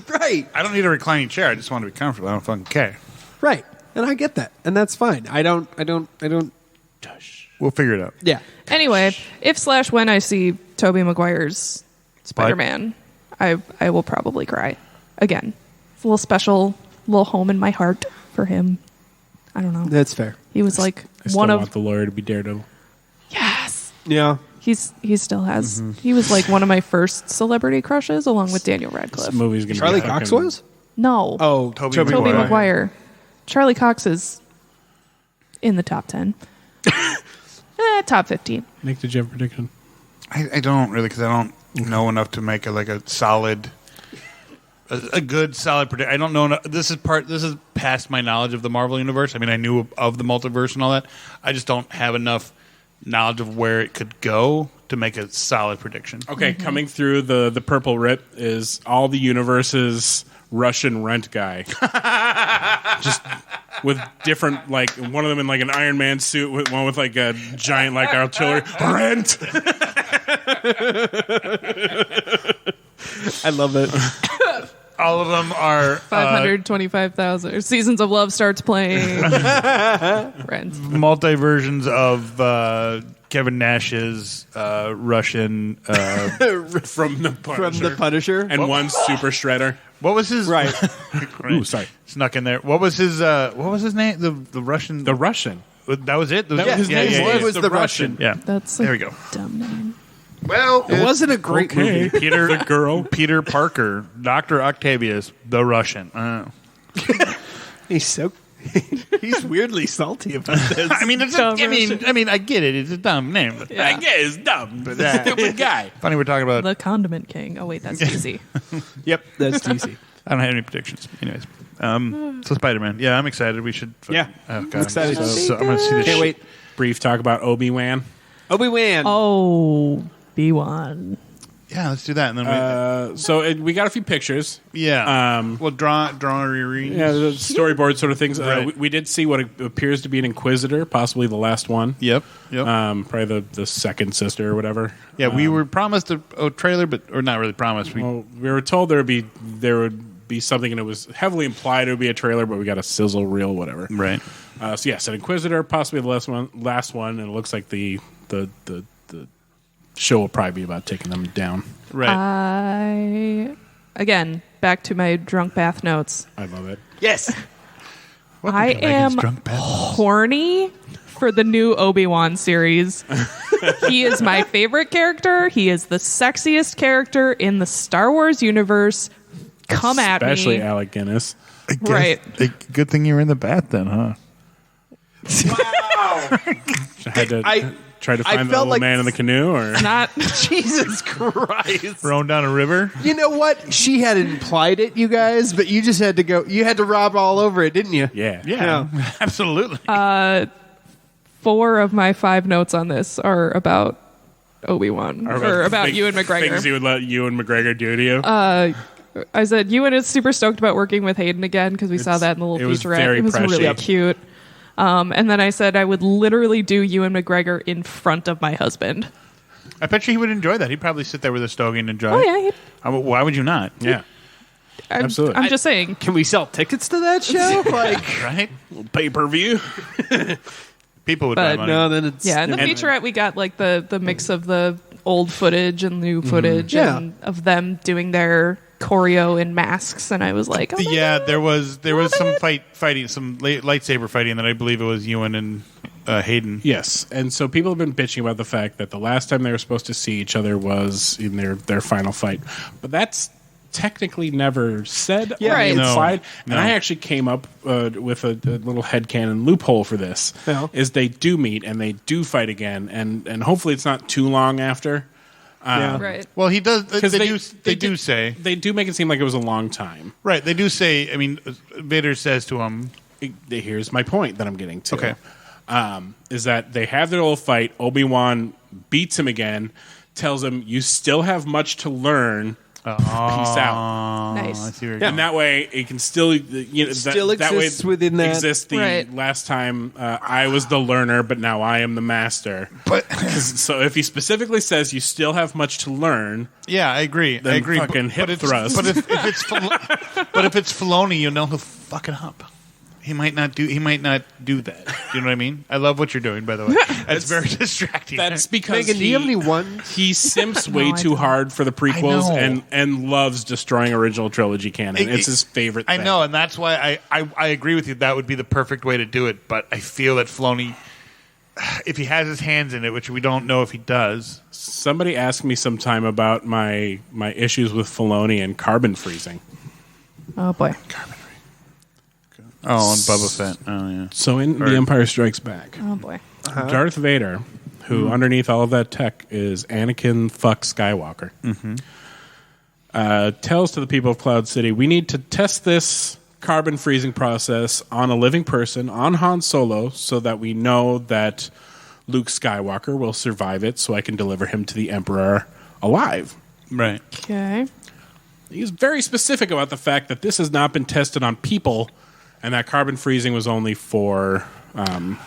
Right. I don't need a reclining chair. I just want to be comfortable. I don't fucking care. Right. And I get that. And that's fine. I don't We'll figure it out. yeah. Anyway, if slash when I see Tobey Maguire's Spider-Man, I will probably cry again. It's a little special, little home in my heart for him. I don't know. That's fair. He was like I still one want of the lawyer to be Daredevil. yes. Yeah. He still has. He was like one of my first celebrity crushes, along with Daniel This Radcliffe. movie's going to Charlie be Cox fucking- was? No, Oh, Tobey Tobey Maguire. Maguire. Charlie Cox is in the top 10. Top 15. Nick, did you have a prediction? I don't really, because I don't know enough to make a solid, a good solid prediction. I don't know enough. This is past my knowledge of the Marvel universe. I mean, I knew of the multiverse and all that. I just don't have enough knowledge of where it could go to make a solid prediction. Okay, coming through the purple rip is all the universe's Russian rent guy. Just with different, like, one of them in like an Iron Man suit, with one with like a giant like artillery. Rent! I love it. All of them are 525,000. Seasons of Love starts playing. Friends. multi versions of Kevin Nash's Russian. From the Punisher. From the Punisher. And one super shredder. What was his Right. Ooh, sorry. Snuck in there. What was his name? The Russian. The Russian. That was it. That was his name was the Russian. Yeah. That's There a we go. dumb name. Well, It wasn't a great movie. Peter The girl. Peter Parker, Dr. Octavius, the Russian. He's so he's weirdly salty about this. I mean, I get it. It's a dumb name. But I guess it's dumb. But stupid guy. funny, we're talking about. The Condiment King. Oh, wait, that's easy. Yep, that's DC. I don't have any predictions. Anyways, So Spider-Man. Yeah, I'm excited. We should. Yeah. Oh, God, I'm excited. So I'm going to see this. Can't wait. Brief talk about Obi-Wan. Obi-Wan. B1. Yeah, let's do that. And then We got a few pictures. well, draw Yeah, the storyboard sort of things. Right. We did see what appears to be an Inquisitor, possibly the last one. Yep. Probably the second sister or whatever. Yeah, we were promised a trailer, or not really promised. We were told there would be something, and it was heavily implied it would be a trailer, but we got a sizzle reel, whatever. Right. So yes, an Inquisitor, possibly the last one, and it looks like the show will probably be about taking them down. Right. Again, back to my drunk bath notes. I love it. Yes. I am horny for the new Obi-Wan series. He is my favorite character. He is the sexiest character in the Star Wars universe. Come at me. Especially Alec Guinness. Right. Good thing you were in the bath then, huh? Wow. I had to try to find the little man in the canoe, or Not. Jesus Christ. Thrown down a river? You know what? She had implied it, you guys, but you just had to go. You had to rob all over it, didn't you? yeah. Absolutely. 4 of my 5 notes on this are about Obi-Wan. Or about Ewan McGregor. Things he would let Ewan McGregor do to you. I said Ewan is super stoked about working with Hayden again because we saw that in the little it was featurette. very It was really precious. cute. And then I said I would literally do Ewan McGregor in front of my husband. I bet you he would enjoy that. He'd probably sit there with a stogie and enjoy Oh it. yeah, Why would you not? Yeah. Absolutely. I'm just saying. Can we sell tickets to that show? Like, Right? Pay-per-view. People would buy money. no, then it's Yeah, in the featurette we got like the mix of the old footage and new footage and of them doing their choreo in masks, and I was like, oh my God. there was some fighting, some lightsaber fighting that I believe it was Ewan and Hayden. Yes, and so people have been bitching about the fact that the last time they were supposed to see each other was in their final fight, but that's technically never said or Right. implied. No. And I actually came up with a little headcanon loophole for this. Yeah. Is they do meet and they do fight again, and hopefully it's not too long after. Right. Well, he does. They they do say. They do make it seem like it was a long time. Right. They do say. I mean, Vader says to him. Here's my point that I'm getting to. Okay. Is that they have their little fight. Obi-Wan beats him again, tells him, "You still have much to learn. Peace out." Nice. I see where you're And going. that way, it can still Still that way exists within that. Exists the Right. last time I was the learner, but now I am the master. But So if he specifically says you still have much to learn, yeah, I agree. Then I agree. fucking hip it's, thrust. But if it's but if it's Filoni, you know he'll fuck it up. He might not do that. You know what I mean? I love what you're doing, by the way. That's very distracting. that's because Megan, do you have any ones? he simps way I too don't. hard for the prequels I know. and loves destroying original trilogy canon. It's his favorite I thing. know, and that's why I agree with you. That would be the perfect way to do it. But I feel that Filoni, if he has his hands in it, which we don't know if he does. Somebody asked me sometime about my issues with Filoni and carbon freezing. Oh boy. Oh, and Boba Fett. Oh, yeah. So in The Empire Strikes Back, Oh boy. Darth Vader, who underneath all of that tech is Anakin fuck Skywalker, tells to the people of Cloud City, we need to test this carbon freezing process on a living person, on Han Solo, so that we know that Luke Skywalker will survive it, so I can deliver him to the Emperor alive. Right. Okay. He's very specific about the fact that this has not been tested on people, and that carbon freezing was only for Oh,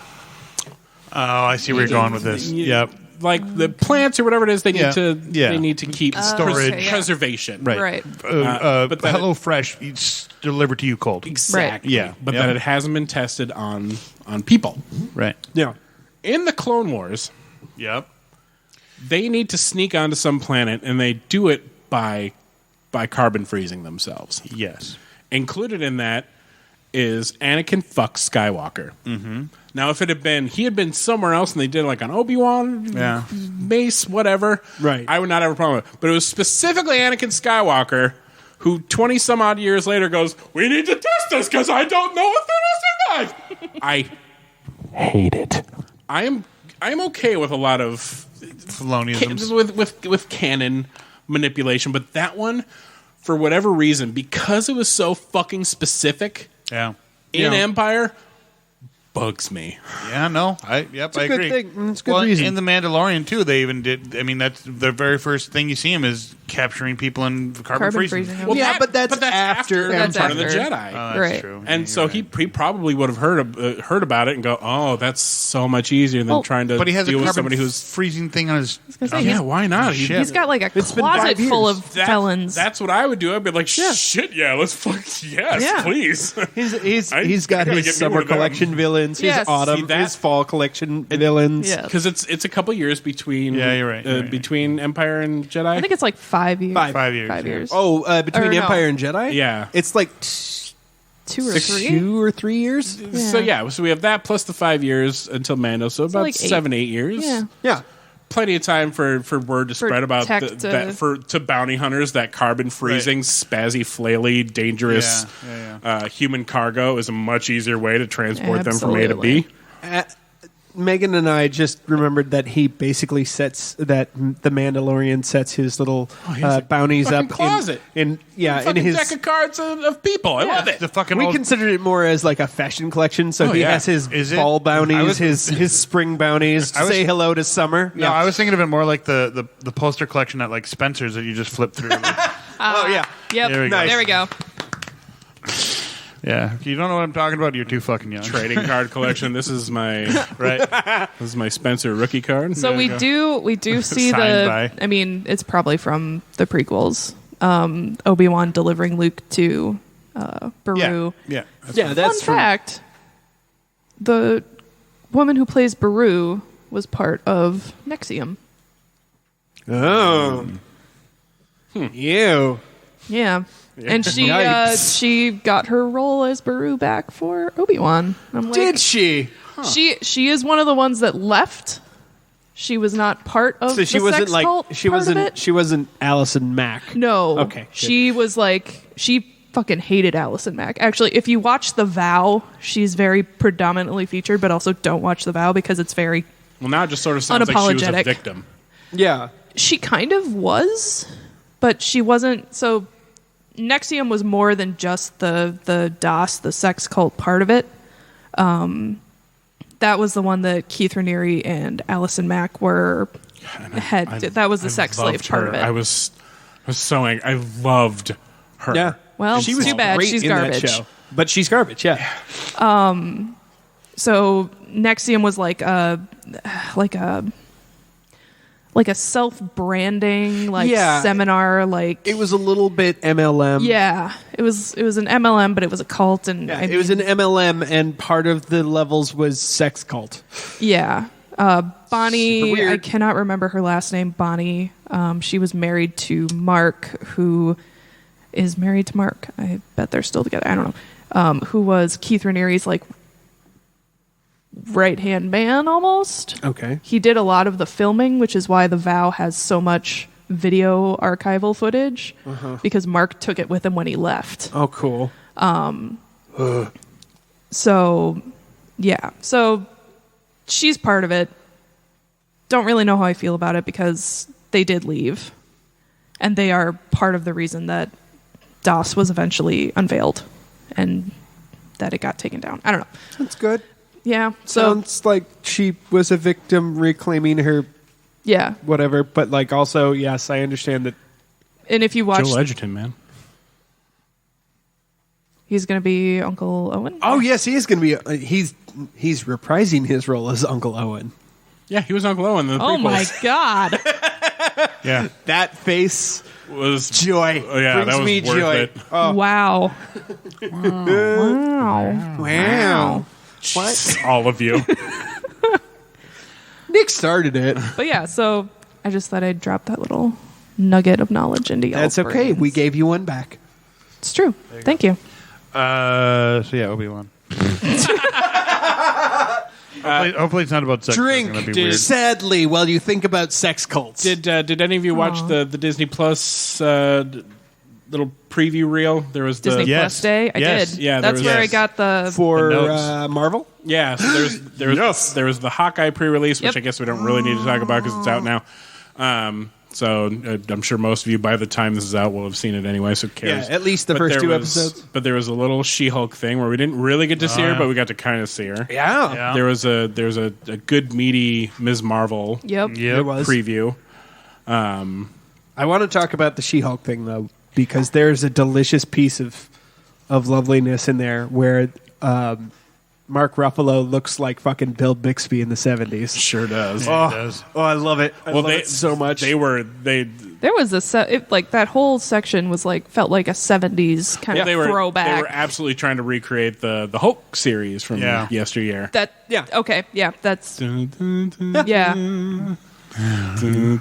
I see where you're going with this. Yep. like the plants or whatever it is. They Yeah. need to Yeah. they need to keep Storage. okay, yeah. preservation. Right. Right. but that- Hello Fresh it's delivered to you cold. Exactly. Yeah. But Yep. that it hasn't been tested on people. Right. Yeah. In the Clone Wars, Yep. they need to sneak onto some planet, and they do it by carbon freezing themselves. Yes. Included in that is Anakin fucks Skywalker. Mm-hmm. Now, if he had been somewhere else, and they did it like on Obi-Wan, Yeah. Mace, whatever, Right. I would not have a problem with it. But it was specifically Anakin Skywalker who 20 some odd years later goes, we need to test this because I don't know if it'll survive. I hate it. I'm okay with a lot of Feloniisms. with canon manipulation, but that one for whatever reason, because it was so fucking specific Yeah. in Empire, bugs me. Yeah, no, I a agree. good thing. It's a good well, reason. in The Mandalorian too, they even did. I mean, that's the very first thing you see him is capturing people in carbon freezing. Well, yeah, but that's after That's part of the after. Jedi. That's Right. true. And Yeah, so you're he right. probably would have heard about it and go, "Oh, that's so much easier than Well, trying to But he has a deal with carbon somebody who's." freezing thing on his. gonna say, on he's- his- Yeah, why not? Shit. He's got like a It's been closet 5 full years. of felons. That's what I would do. I'd be like, "Shit, yeah, let's fuck yes, Yeah. please." He's got gotta his get me summer one of them. collection villains, his Yes. autumn, See, that- his fall collection villains. Yeah. Because it's a couple years between. Yeah, you're right, you're right. Between Empire and Jedi. I think it's like 5 years. 5 years. 5 yeah. years. Oh, between Or no. Empire and Jedi? Yeah. It's like 2 or 3. 2 or 3 years? So we have that plus the 5 years until Mando, so about like 7-8 years. Yeah. Yeah. Plenty of time for word to spread about tech to bounty hunters that carbon freezing, spazzy, flaily, dangerous Yeah. human cargo is a much easier way to transport them from A to Absolutely. B. Megan and I just remembered that he basically the Mandalorian sets his little bounties fucking up closet. in Fucking his. deck of cards of people. I love it. The fucking We old, considered it more as like a fashion collection, so he yeah. has his Is it? fall I bounties, was- his spring bounties. I was- Say hello to summer. No, I was thinking of it more like the poster collection at like Spencer's that you just flip through. Oh yeah. Yep. There we go. There we go. yeah, if you don't know what I'm talking about, you're too fucking young. Trading card collection. This is my Right? this is my Spencer rookie card. So we do see Signed by. I mean, it's probably from the prequels. Obi-Wan delivering Luke to Beru. Yeah. Yeah, that's Fun fact: the woman who plays Beru was part of Nexium. Oh. Ew. Yeah. And Yikes. she got her role as Beru back for Obi-Wan. I'm like, Did she? she is one of the ones that left. She was not part of So she the wasn't sex like cult she part of wasn't it. she wasn't Allison Mack. No. Okay, good. She was like she fucking hated Allison Mack. Actually, if you watch The Vow, she's very predominantly featured, but also don't watch The Vow because it's very Well, now it just sort of sounds like she was a Unapologetic. victim. Yeah. she kind of was, but she wasn't. So Nexium was more than just the DOS, the sex cult part of it. That was the one that Keith Raniere and Allison Mack were that was the sex slave loved part her. of it. I was so angry. I loved her. Yeah. Well, she was too bad. great She's in that garbage. show. But she's garbage, yeah. So Nexium was like a self-branding Yeah. seminar It was a little bit MLM. yeah, it was an MLM, but it was a cult, and Yeah, I it was an mean, MLM, and part of the levels was sex cult. yeah. Bonnie, Super weird. I cannot remember her last name. Bonnie. She was married to Mark, who is married to Mark. I bet they're still together. I don't know. Who was Keith Raniere's like right hand man almost. Okay. He did a lot of the filming, which is why The Vow has so much video archival footage because Mark took it with him when he left. Oh, cool. So, yeah. So she's part of it. Don't really know how I feel about it because they did leave. And they are part of the reason that DOS was eventually unveiled and that it got taken down. I don't know. That's good. Yeah. So, Sounds like she was a victim reclaiming her yeah. whatever, but like also, yes, I understand that. And if you watch, Joel Edgerton, man. he's going to be Uncle Owen. Oh, yes, he is going to be. He's reprising his role as Uncle Owen. Yeah, he was Uncle Owen in the Oh my prequels. God. Yeah. That face, Was joy. Oh, yeah, brings that was me worth joy. it. Oh, Wow. Wow. wow. What? All of you. Nick started it. But yeah, so I just thought I'd drop that little nugget of knowledge into y'all's That's okay. brains. We gave you one back. It's true. Thank you. So yeah, Obi-Wan. Hopefully it's not about sex. Drink It's gonna be weird. sadly while you think about sex cults. Did any of you watch the Disney Plus little preview reel? There was the Disney Yes. Plus Day. I Yes. did. Yeah, there That's was- where I yes. got the. for The notes. Marvel? Yeah, so there was the Hawkeye pre-release, which Yep. I guess we don't really need to talk about because it's out now. So I'm sure most of you, by the time this is out, will have seen it anyway. So who cares? Yeah, at least the first two episodes. But there was a little She-Hulk thing where we didn't really get to see her, but we got to kind of see her. Yeah. There was a good meaty Ms. Marvel Yep. There was. preview. I want to talk about the She-Hulk thing, though, because there's a delicious piece of loveliness in there where Mark Ruffalo looks like fucking Bill Bixby in the 70s. Sure does. Yeah, it does. Oh, I love it. I love it so much. They There was like that whole section was like felt like a 70s kind of throwback. They were absolutely trying to recreate the Hulk series from yesteryear. Okay. Yeah. That's. Yeah. Do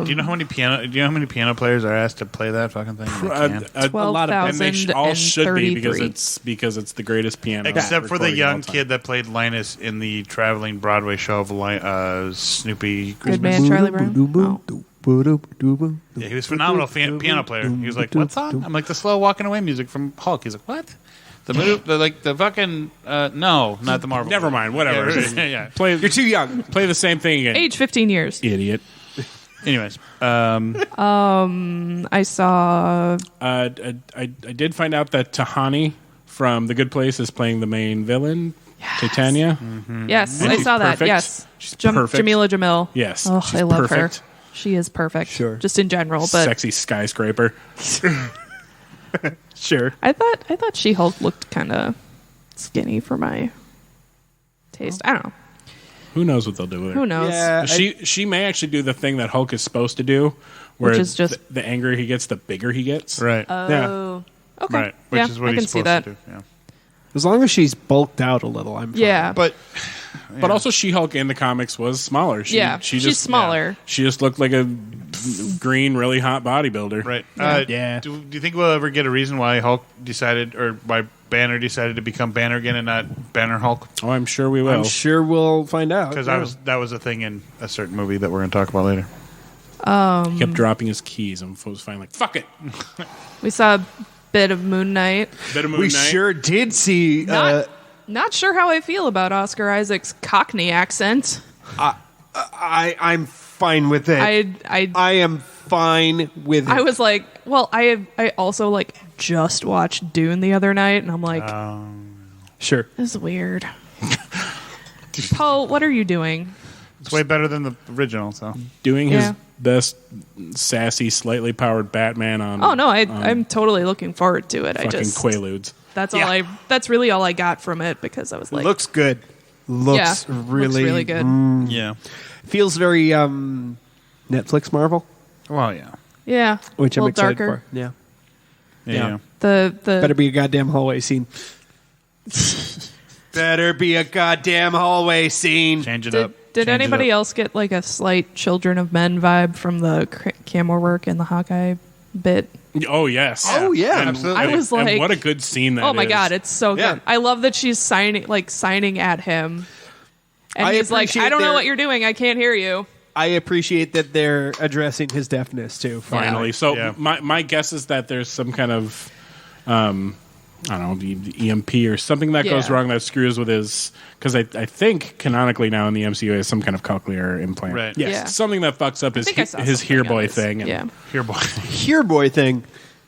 you know how many piano players are asked to play that fucking thing? A lot of them. And they all should be because it's the greatest piano. Except for the young kid that played Linus in the traveling Broadway show of Snoopy Good Christmas. man, Charlie Brown. Oh. Yeah, he was a phenomenal piano player. He was like, "What song?" I'm like, "The slow walking away music from Hulk." He's like, "What?" The fucking no, not the Marvel. Never mind. Whatever. Yeah. You're too young. Play the same thing again. Age 15 years. Idiot. Anyways, I saw. I did find out that Tahani from The Good Place is playing the main villain, Titania. Yes, And I she's saw that. perfect. Yes, She's perfect. Jamila Jamil. Yes, Oh, she's I love perfect. her. She is perfect. Sure. Just in general, but Sexy skyscraper. Sure. I thought She-Hulk looked kind of skinny for my taste. I don't know. Who knows what they'll do with her? Who knows? Yeah, She may actually do the thing that Hulk is supposed to do, where Which is just- the angrier he gets, the bigger he gets. right, Oh. Okay. right, which Yeah, is what I he's can see supposed that. to do. Yeah. As long as she's bulked out a little, I'm fine. Yeah. But also She-Hulk in the comics was smaller. Yeah, she's she's smaller. She just looked like a green, really hot bodybuilder. right, Yeah. Do you think we'll ever get a reason why Hulk decided, or why Banner decided to become Banner again and not Banner Hulk? Oh, I'm sure we will. I'm sure we'll find out. Because yeah. that was a thing in a certain movie that we're going to talk about later. He kept dropping his keys and was finally like, fuck it. We saw a bit of Moon Knight. Bit of Moon We Knight. sure did see. Not sure how I feel about Oscar Isaac's Cockney accent. I'm fine with it. I am fine with it. I was like, well, I also like just watched Dune the other night, and I'm like, sure. this is weird. Poe, what are you doing? It's way better than the original. So doing his Yeah. best sassy, slightly powered Batman on Oh no, I'm totally looking forward to it. I fucking just Quaaludes. that's really all I got from it because I was like, Looks good. Looks really good. yeah, Feels very Netflix Marvel, well, yeah, Yeah, which a I'm little excited darker. for. Yeah. yeah. The Better be a goddamn hallway scene. Better be a goddamn hallway scene. Change it up. Did Change it anybody up. else get like a slight Children of Men vibe from the camera work in the Hawkeye bit? Oh, yes. Oh, yeah. Absolutely. I was And like, what a good scene that is. oh my god, it's so good. Yeah. I love that she's signing at him, and I he's like, appreciate I don't know their- what you're doing. I can't hear you. I appreciate that they're addressing his deafness too. Finally. So Yeah. my guess is that there's some kind of, I don't know, the EMP or something that goes Yeah. wrong that screws with his, because I think canonically now in the MCU he has some kind of cochlear implant. Right. Yes. Yeah. Something that fucks up I think I saw his something hear on boy his- thing. And Yeah, Here, boy. Here, boy thing.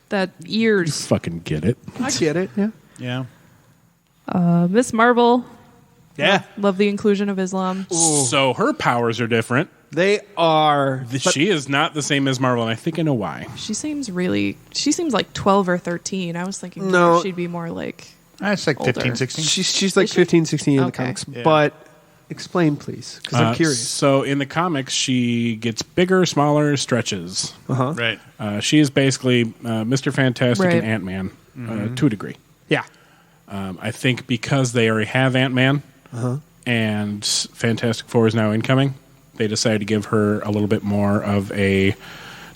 that ears. fucking get it. I get it. Yeah. Yeah. Miss Marvel. Yeah. Love the inclusion of Islam. So her powers are different. They are. She is not the same as Marvel, and I think I know why. She seems like 12 or 13. I was thinking No. she'd be more like It's like Older. 15, 16. She's like Is she? 15, 16 in the Okay. comics. Yeah. But explain, please, because I'm curious. So in the comics, she gets bigger, smaller, stretches. Right. She is basically Mr. Fantastic Right. and Ant-Man to a degree. Yeah. I think because they already have Ant-Man and Fantastic Four is now incoming, they decided to give her a little bit more of a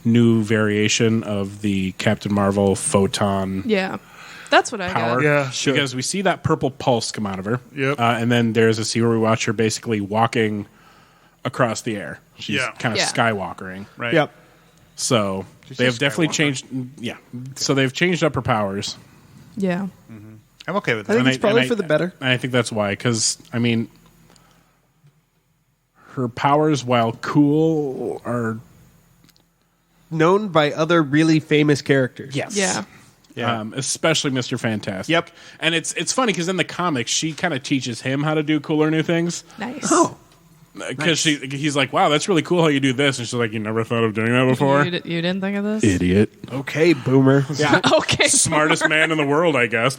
new variation of the Captain Marvel photon yeah. That's what I power. got. Yeah, sure. Because we see that purple pulse come out of her. Yep. And then there's a scene where we watch her basically walking across the air. She's Yeah. kind of Yeah. skywalkering. Right. Yep. So She's they a have definitely Skywalker. changed. Yeah. So they've changed up her powers. Yeah. I'm okay with I that. think it's probably for the better. And I think that's why. Because, I mean, her powers, while cool, are known by other really famous characters. yes, Yeah. especially Mr. Fantastic. Yep. And it's funny because in the comics she kind of teaches him how to do cooler new things. Nice. Oh, Because he's like, wow, that's really cool how you do this, and she's like, you never thought of doing that before, You didn't think of this? idiot. okay, boomer. Yeah, Okay. smartest man in the world, I guess.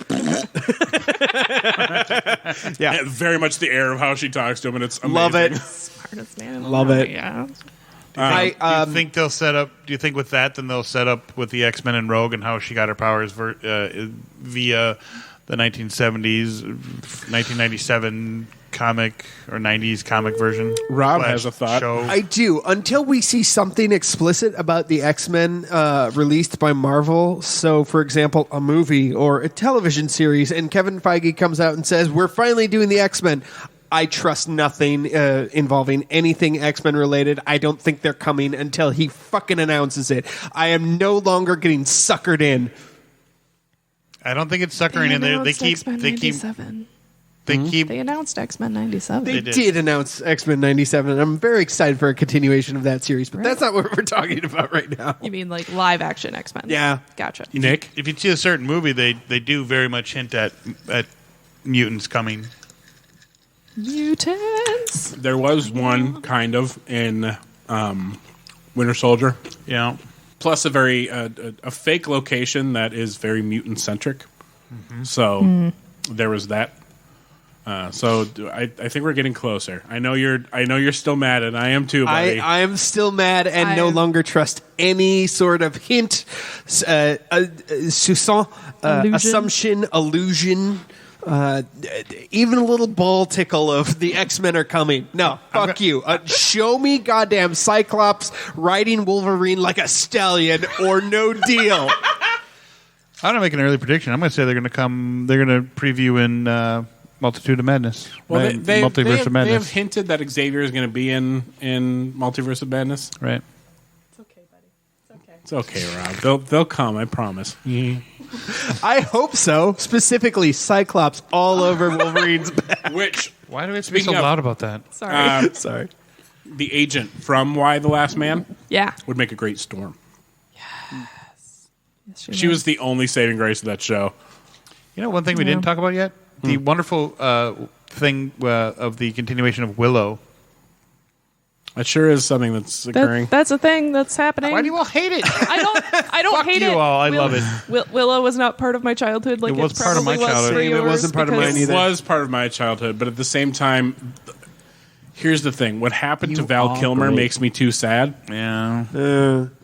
Yeah. And very much the air of how she talks to him, and it's amazing. Love it. Smartest man in the Love world. it. Yeah. Do you think they'll set up? Do you think with that, then they'll set up with the X-Men and Rogue and how she got her powers via the 1970s, 1997 comic or 90s comic version? Rob Slash has a thought. Show. I do. Until we see something explicit about the X-Men released by Marvel. So, for example, a movie or a television series, and Kevin Feige comes out and says, we're finally doing the X-Men. I trust nothing involving anything X-Men related. I don't think they're coming until he fucking announces it. I am no longer getting suckered in. I don't think it's suckering in there. They keep. They announced X-Men 97. They did. did announce X-Men 97, and I'm very excited for a continuation of that series, but Right. that's not what we're talking about right now. You mean like live action X-Men? Yeah. Gotcha. Nick? If you see a certain movie, they do very much hint at mutants coming. Mutants. There was one kind of in Winter Soldier. You know, Plus a very a fake location that is very mutant centric. So there was that. I think we're getting closer. I know you're still mad, and I am too, buddy. I am still mad and no longer trust any sort of hint, soupçon, Illusion. assumption, illusion, even a little ball tickle of the X-Men are coming. No, fuck you. Show me goddamn Cyclops riding Wolverine like a stallion or no deal. I'm gonna make an early prediction. I'm gonna say they're gonna come. They're gonna preview in Multitude of Madness. well, Multiverse of they have Madness. hinted that Xavier is going to be in Multiverse of Madness. Right. It's okay, buddy. It's okay. It's okay, Rob. They'll come. I promise. I hope so. Specifically, Cyclops all over Wolverine's back. Which Why do we have to be so Speaking of- loud about that? Sorry. Sorry. the agent from Y: The Last Man yeah. would make a great Storm. Yes, She was the only saving grace of that show. You know, one thing we didn't talk about yet? The wonderful thing of the continuation of Willow. That sure is something that's occurring. That's a thing that's happening. Why do you all hate it? I don't Fuck hate you it. all. I love it. Willow was not part of my childhood. Like It was part of my probably was childhood. for It yours wasn't part of mine because- either. It was part of my childhood, but at the same time, here's the thing: what happened to You Val are Kilmer great. makes me too sad, Yeah.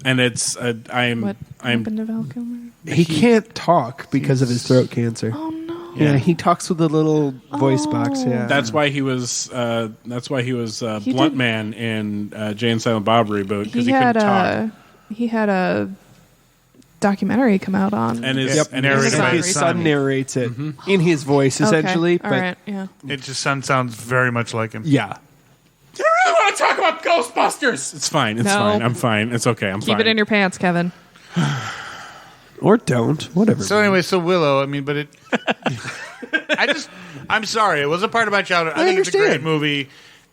and it's What I'm happened to Val Kilmer? He can't talk because of his throat cancer. Oh no. Yeah, he talks with a little voice box. Yeah, that's why he was He Blunt did- Man in Jay and Silent Bob reboot because He he couldn't had talk. he had a documentary come out on. And his Yep, narrated by his his son son. narrates it in his voice, essentially. Okay. All But right. Yeah. It just sounds very much like him. yeah, Do you really want to talk about Ghostbusters? It's fine. It's No. fine. I'm fine. It's okay. I'm Keep fine. it in your pants, Kevin. or don't, whatever. So anyway, so Willow, I mean, but it... I'm sorry. It was a part of my childhood. I think it's a great understand. movie.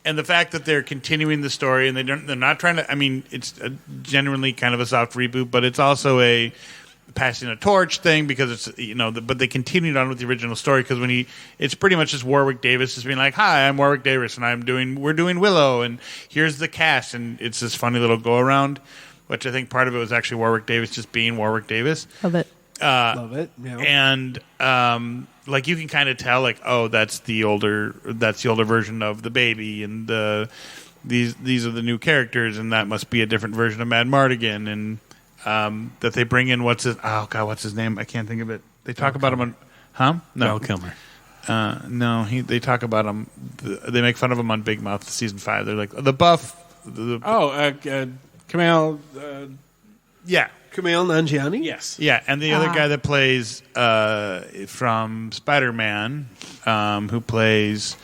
And the fact that they're continuing the story and they're not trying to... I mean, it's genuinely kind of a soft reboot, but it's also a passing a torch thing because it's, you know, but they continued on with the original story because it's pretty much just Warwick Davis just being like, hi, I'm Warwick Davis and we're doing Willow and here's the cast. And it's this funny little go around, which I think part of it was actually Warwick Davis just being Warwick Davis. Love it. Love it. Yeah. And like you can kind of tell, like, oh, that's the older version of the baby, and these are the new characters, and that must be a different version of Mad Mardigan, and that they bring in what's his name? I can't think of it. They talk about him on, Val Kilmer. No, they talk about him. They make fun of him on Big Mouth season 5. They're like the buff. Kamal. Yeah. Kumail Nanjiani. Yes. Yeah, and the other guy that plays from Spider-Man, who plays,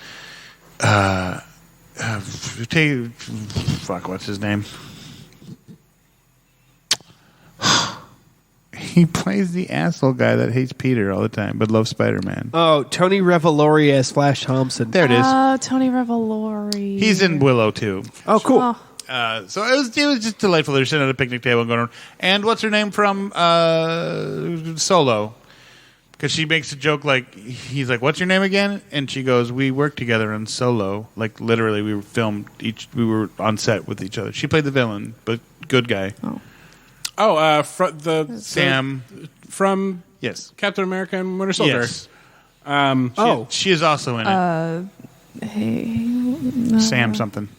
what's his name? He plays the asshole guy that hates Peter all the time, but loves Spider-Man. Oh, Tony Revolori as Flash Thompson. There it is. Oh, Tony Revolori. He's in Willow too. Oh, cool. Oh, So it was just delightful. They're sitting at a picnic table and going around. And what's her name from Solo? Because she makes a joke like, he's like, "What's your name again?" And she goes, "We worked together on Solo." Like literally, we were on set with each other. She played the villain, but good guy. Sam from Yes. Captain America and Winter Soldier. Yes. She is also in it. Sam something.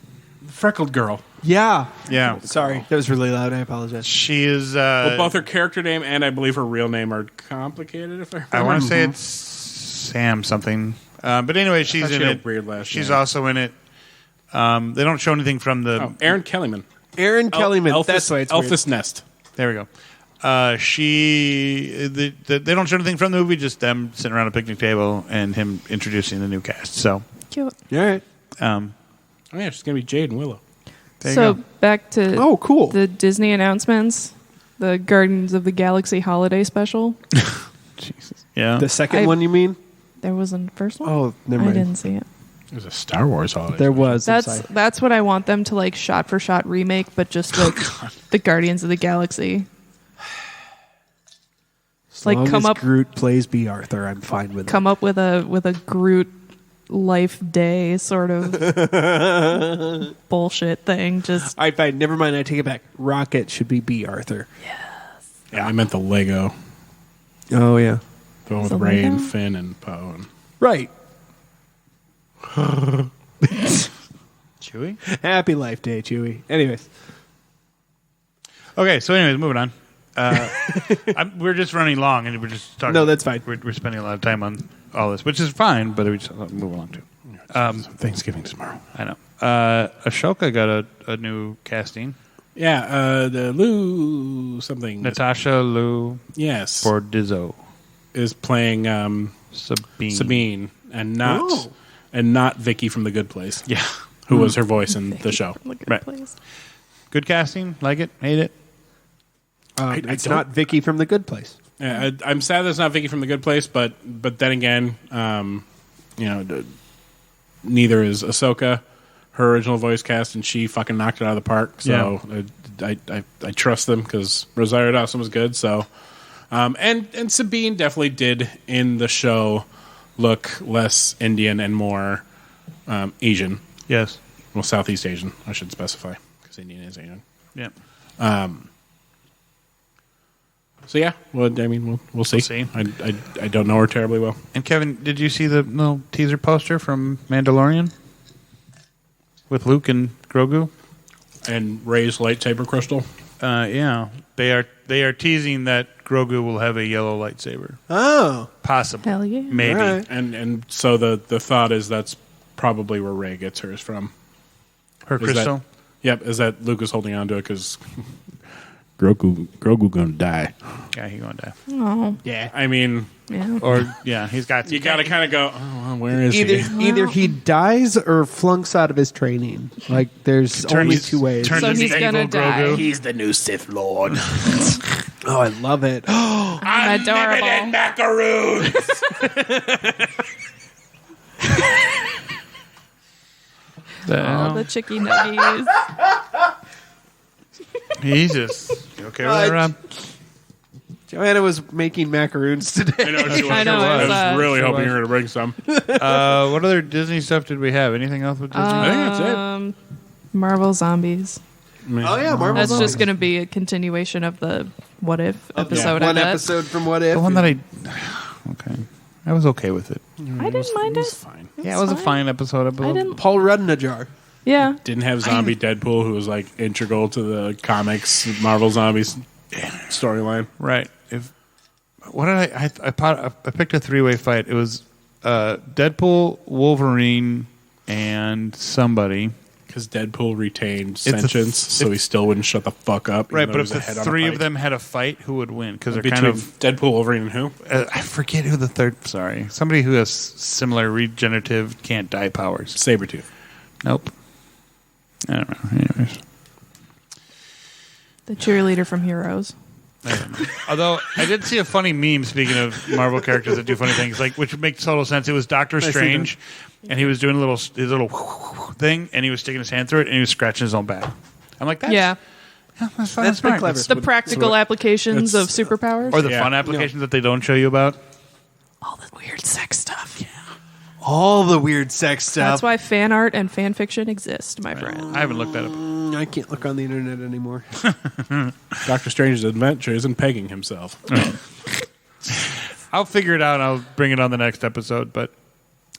Freckled girl. Yeah. Yeah. Sorry, that was really loud. I apologize. She is. Well, both her character name and I believe her real name are complicated. If I remember. I want to say it's Sam something. But anyway, she's in she had it. a weird last She's name. also in it. They don't show anything from the. Aaron Kellyman. Aaron Kellyman. Elphys, That's why it's weird. Elphys Nest. There we go. They don't show anything from the movie, just them sitting around a picnic table and him introducing the new cast. So, cute. All right. Oh yeah, she's gonna be Jade and Willow. there you So go. back to Oh, cool. the Disney announcements, the Guardians of the Galaxy holiday special. Jesus. Yeah. The second I- one, you mean? There was a first one. Oh, never I mind. didn't see it. It was a Star Wars holiday. There was. I'm sorry. That's what I want them to like shot for shot remake, but just with the Guardians of the Galaxy. As like long come as up Groot plays B. Arthur, I'm fine with come up with a Groot life day sort of bullshit thing. Just it. All right, fine. Never mind. I take it back. Rocket should be B. Arthur. Yeah, I meant the Lego. Oh, yeah. The one with The Ray Lego? and Finn and Poe. And Right. Chewie? Happy Life Day, Chewie. Anyways. Okay, so anyways, moving on. We're just running long, and we're just talking. No, that's fine. We're spending a lot of time on all this, which is fine, but we just move along too. Thanksgiving tomorrow. I know. Ashoka got a new casting. Yeah, the Lou something. Natasha Lou Yes, Bordizzo. is playing Sabine. and not Vicky from The Good Place. Yeah. Who was her voice in the show? look at Right. place. Good casting. Like it. Hate it. It's don't- not Vicky from The Good Place. Yeah, I'm sad that's not Vicky from The Good Place, but then again, neither is Ahsoka. Her original voice cast, and she fucking knocked it out of the park. So I trust them because Rosario Dawson was good. So and Sabine definitely did in the show look less Indian and more Asian. Yes. Well, Southeast Asian, I should specify, because Indian is Asian. Yeah. So yeah, well, I mean, we'll see. see. I don't know her terribly well. And Kevin, did you see the little teaser poster from Mandalorian with Luke and Grogu? And Rey's lightsaber crystal. Yeah, they are teasing that Grogu will have a yellow lightsaber, Oh. possibly. Hell yeah. Maybe. All right. And so the thought is that's probably where Rey gets hers from. Her Is crystal. Is that Luke is holding on to it because Grogu gonna die. Yeah, he's going to die. Oh, Yeah. I mean, yeah. Or yeah, he's got. you got to kind of go, oh, well, where is Either he dies or flunks out of his training. Like, there's only two ways. Turns So into he's gonna evil die. Grogu. He's the new Sith Lord. Oh, I love it. I'm adorable. macaroons. All the chicky nuggies. Jesus. You okay with that, Rob? Joanna was making macaroons today. I know she was. I know, I it was was, really Sure hoping was. you were going to bring some. What other Disney stuff did we have? Anything else with Disney? I think that's it. Marvel Zombies. Oh, yeah, Marvel That's Zombies. just going to be a continuation of the What If episode. I One bet. episode from What If. The one that I. Okay. I was okay with it. I didn't mind It's it. fine. Yeah, it was a fine episode. I didn't. Paul Rudd in a jar. Yeah. Didn't have zombie Deadpool, who was like integral to the comics Marvel Zombies storyline. Right. What did I picked a three-way fight. It was Deadpool, Wolverine, and somebody. Because Deadpool retained a- sentience, so he still wouldn't shut the fuck up. even Right, though but he if was the a head on a three of pike. them had a fight, who would win? Because they're between kind of. Deadpool, Wolverine, and who? I forget who the third. Sorry, somebody who has similar regenerative can't die powers. Sabretooth. Nope. I don't know. Anyways. The cheerleader from Heroes. Although I did see a funny meme, speaking of Marvel characters that do funny things, like which makes total sense. It was Doctor Strange, and he was doing his little thing, and he was sticking his hand through it, and he was scratching his own back. I'm like, that's fun. That's smart. clever. The practical applications of superpowers. Or the fun applications that they don't show you about. all the weird sex stuff. Yeah. All the weird sex stuff. That's why fan art and fan fiction exist, my friend. I haven't looked at it. I can't look on the internet anymore. Doctor Strange's adventures in pegging himself. I'll figure it out. I'll bring it on the next episode.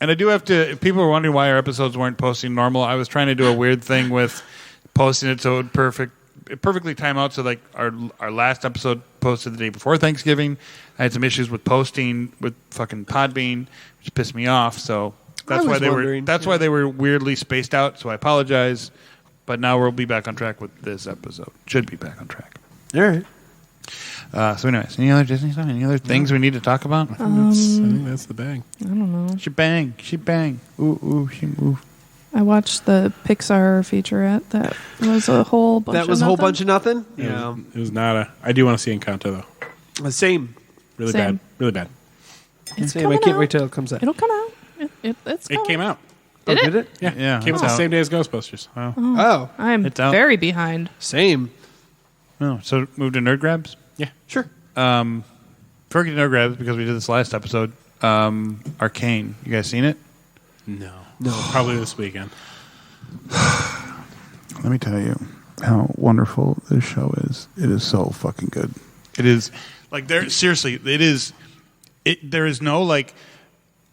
And I do have to. If people are wondering why our episodes weren't posting normal, I was trying to do a weird thing with posting it so it would perfectly time out. So like our last episode posted the day before Thanksgiving. I had some issues with posting with fucking Podbean, which pissed me off. So that's why they were weirdly spaced out. So I apologize. But now we'll be back on track with this episode. Should be back on track. All right. So anyways, any other Disney stuff? Any other things we need to talk about? I think that's the bang. I don't know. She bang. Ooh, she move. I watched the Pixar featurette. That was a whole bunch That was a whole bunch of nothing? Yeah. It was not a... I do want to see Encanto, though. Same. Really Same. bad. Really bad. It's Same. I coming can't out. wait till it comes out. It'll come out. It's It coming. came out. Did Did it? Yeah, Came it's out the out. same day as Ghostbusters. Oh, I'm It's out. very behind. same. Oh, so move to Nerd Grabs? Yeah. Sure. Before we get to Nerd Grabs, because we did this last episode, Arcane. You guys seen it? No. Probably this weekend. Let me tell you how wonderful this show is. It is so fucking good. It is like there is no like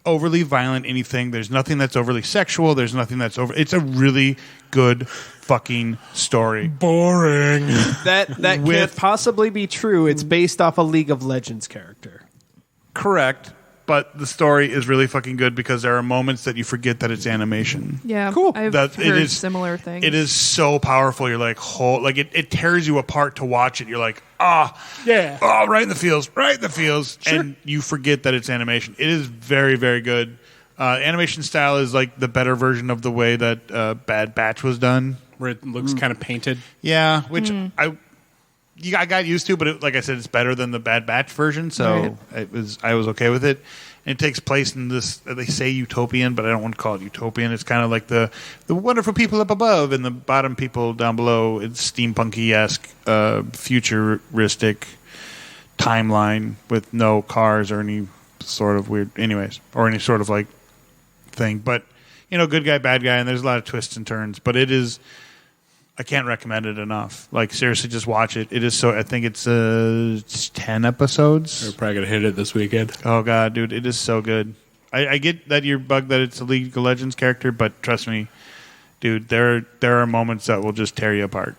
overly violent anything. There's nothing that's overly sexual. There's nothing that's it's a really good fucking story. Boring. That can't possibly be true. It's based off a League of Legends character. Correct. But the story is really fucking good because there are moments that you forget that it's animation. Yeah, Cool. I've That- heard it is- similar things. It is so powerful. You're like, it tears you apart to watch it. You're like, Yeah. right in the feels, and you forget that it's animation. It is very, very good. Animation style is like the better version of the way that Bad Batch was done. Where it looks kind of painted. Yeah, which I got used to, but like I said, it's better than the Bad Batch version, so I was okay with it. And it takes place in this, they say utopian, but I don't want to call it utopian. It's kind of like the wonderful people up above and the bottom people down below. It's steampunky-esque, futuristic timeline with no cars or any sort of weird, or any sort of like thing. But, good guy, bad guy, and there's a lot of twists and turns. But it is... I can't recommend it enough. Like, seriously, just watch it. It is so... I think it's 10 episodes. We're probably going to hit it this weekend. Oh, God, dude. It is so good. I get that you're bugged that it's a League of Legends character, but trust me, dude, there are moments that will just tear you apart.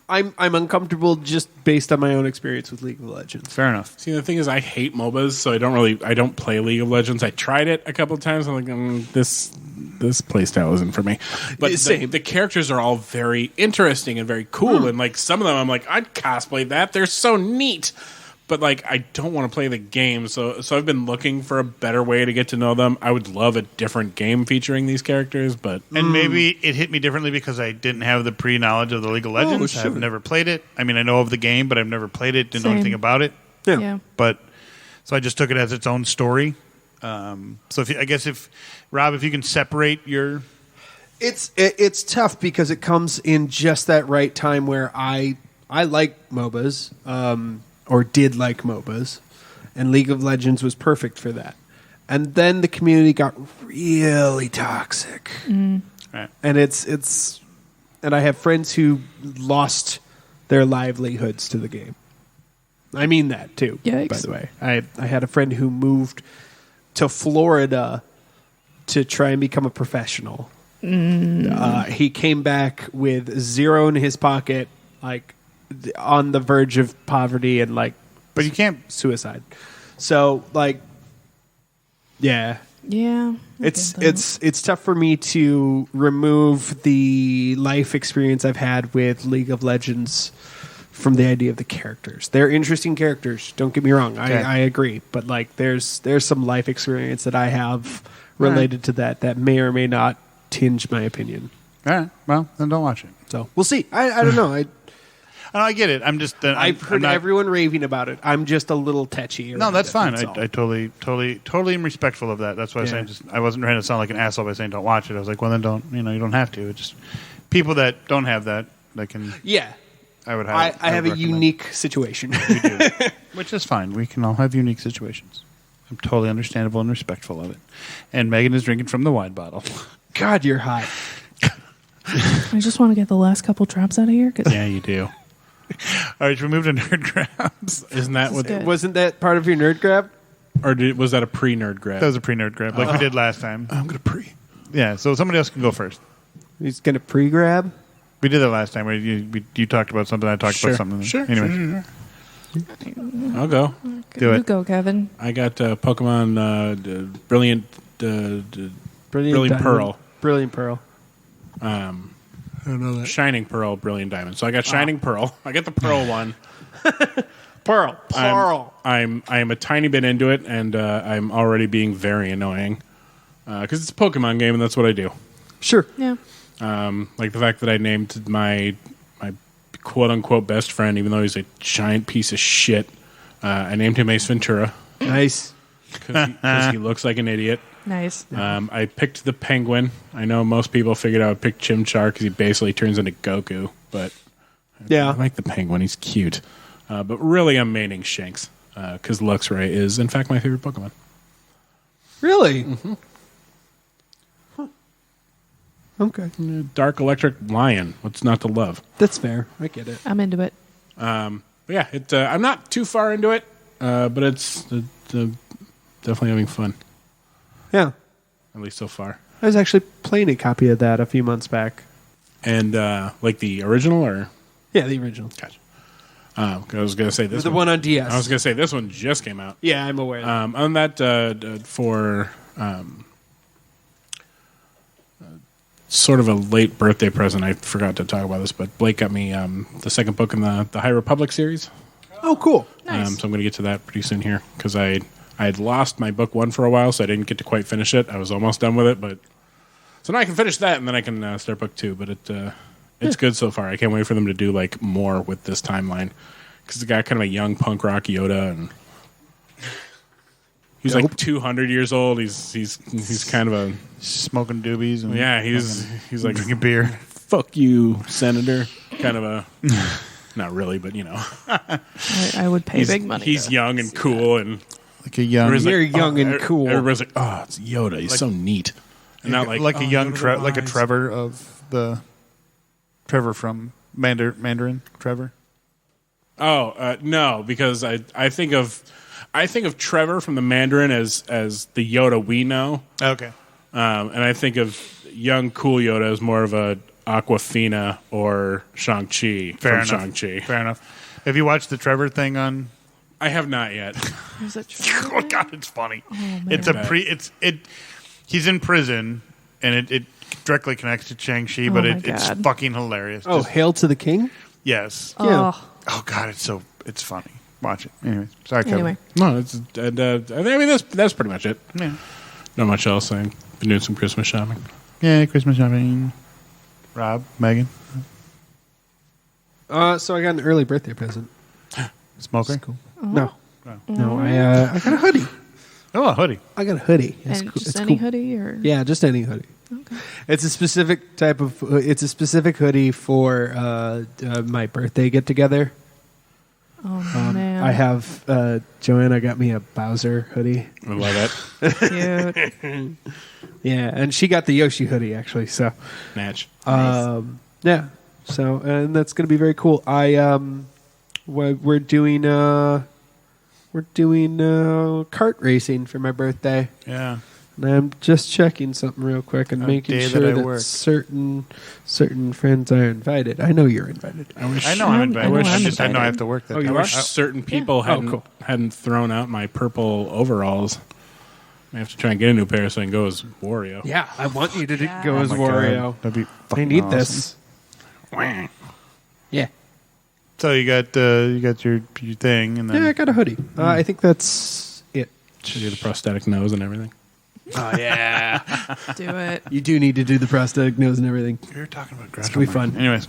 I'm uncomfortable just based on my own experience with League of Legends. Fair enough. See, the thing is, I hate MOBAs, so I don't play League of Legends. I tried it a couple of times. I'm like, this playstyle isn't for me. But the characters are all very interesting and very cool, and like some of them, I'm like, I'd cosplay that. They're so neat. But like, I don't want to play the game, so I've been looking for a better way to get to know them. I would love a different game featuring these characters, but And maybe it hit me differently because I didn't have the pre-knowledge of the League of Legends. sure. I've never played it. I mean, I know of the game, but I've never played it. Didn't know Same. anything about it. yeah. But so I just took it as its own story. So if Rob, if you can separate your... It's tough because it comes in just that right time where I like MOBAs, or did like MOBAs, and League of Legends was perfect for that. And then the community got really toxic, Right. and it's and I have friends who lost their livelihoods to the game. I mean that too. Yikes. By the way, I had a friend who moved to Florida to try and become a professional. He came back with zero in his pocket, like on the verge of poverty and like, But you can't... suicide. So like, yeah, Yeah. I it's get that. it's tough for me to remove the life experience I've had with League of Legends from the idea of the characters. They're interesting characters. Don't get me wrong. Okay. I agree, but like, there's some life experience that I have related to that may or may not tinge my opinion. All right. Well, then don't watch it. So we'll see. I don't know. I get it. I'm just. I've heard not, everyone raving about it. I'm just a little touchy. No, that's fine. That's all. I totally am respectful of that. That's why I'm saying I wasn't trying to sound like an asshole by saying don't watch it. I was like, well, then don't. You don't have to. It's just people that don't have that can. Yeah. I would have. I have a recommend. unique situation. We do, which is fine. We can all have unique situations. I'm totally understandable and respectful of it. And Megan is drinking from the wine bottle. God, you're hot. I just want to get the last couple drops out of here. Yeah, you do. All right, should we move to nerd grabs? Isn't that what? good. Wasn't that part of your nerd grab? Or was that a pre-nerd grab? That was a pre-nerd grab, like we did last time. I'm gonna pre. Yeah, so somebody else can go first. He's gonna pre-grab. We did that last time where you talked about something, I talked about something. Sure. Anyway, I'll go. Do You it. go, Kevin. I got Pokemon Brilliant Diamond. Pearl. Brilliant Pearl. I don't know that. Shining Pearl, Brilliant Diamond. So I got Shining Pearl. I got the Pearl one. Pearl. I'm a tiny bit into it, and I'm already being very annoying because it's a Pokemon game, and that's what I do. Sure. Yeah. Like the fact that I named my quote unquote best friend, even though he's a giant piece of shit. I named him Ace Ventura Nice. because he looks like an idiot. Nice. I picked the Penguin. I know most people figured I would pick Chimchar because he basically turns into Goku, but I Yeah. like the Penguin. He's cute. But really, I'm maining Shanks because Luxray is, in fact, my favorite Pokemon. Really? Mm-hmm. Huh. Okay. Dark Electric Lion. What's not to love? That's fair. I get it. I'm into it. But yeah, I'm not too far into it, but it's definitely having fun, Yeah. at least so far. I was actually playing a copy of that a few months back. And like the original, or Yeah, the original. gotcha. I was gonna say this The one on DS. I was gonna say this one just came out. Yeah, I'm aware. On that, for sort of a late birthday present, I forgot to talk about this, but Blake got me the second book in the High Republic series. Oh, cool. Nice. So I'm going to get to that pretty soon here because I had lost my book one for a while, so I didn't get to quite finish it. I was almost done with it, but so now I can finish that and then I can start book two. But it's good so far. I can't wait for them to do like more with this timeline because it's got kind of a young punk rock Yoda and. He's like 200 years old. He's kind of a Smoking doobies. And he's like drinking beer. Fuck you, Senator. Kind of a not really, but I would pay big money. He's to young and see cool and Like a young, You're young and cool. Everybody's like, oh, it's Yoda. He's so neat. And not like a young like a Trevor of the Trevor from Mandarin Trevor. Oh no, because I think of Trevor from the Mandarin as the Yoda we know. Okay. And I think of young cool Yoda as more of a Aquafina or Shang-Chi Fair from enough. Shang-Chi. Fair enough. Have you watched the Trevor thing on? I have not yet. it. Is it true? Oh God, it's funny. man. It's a He's in prison, and it directly connects to Shang-Chi, but my it's God. fucking hilarious. Oh, Just- Hail to the King? yes. Yeah. Oh, Oh God, it's funny. Watch it. Anyways, sorry, Kevin. anyway. No, I mean that's pretty much it. Yeah. Not much else. I've been doing some Christmas shopping. Yeah, Christmas shopping. Rob, Megan, So I got an early birthday present. smoker. Cool. No. No, I got a hoodie. Oh, a hoodie. I got a hoodie. It's And cool. just It's any cool. hoodie or Yeah, just any hoodie. Okay. It's a specific type of. It's a specific hoodie for my birthday get together. Oh man, I have Joanna got me a Bowser hoodie. I love that. cute. Yeah, and she got the Yoshi hoodie actually. So Natch. yeah, so and that's gonna be very cool. We're doing kart racing for my birthday. Yeah. And I'm just checking something real quick and A making day sure that I that work. certain friends are invited. I know you're invited. I wish. I know I'm invited. I know I'm I just I know I invited. have to work that. Oh, day. you I are? wish certain people hadn't hadn't thrown out my purple overalls. I have to try and get a new pair so I can go as Wario. Yeah, I want you to Yeah. go Oh as my Wario. God. That'd be I fucking need awesome. this. Yeah. So you got your thing, and then Yeah, I got a hoodie. I think that's it. Should do the prosthetic nose and everything. Oh, yeah. Do it. You do need to do the prosthetic nose and everything. we were talking about It's going to be fun. Anyways,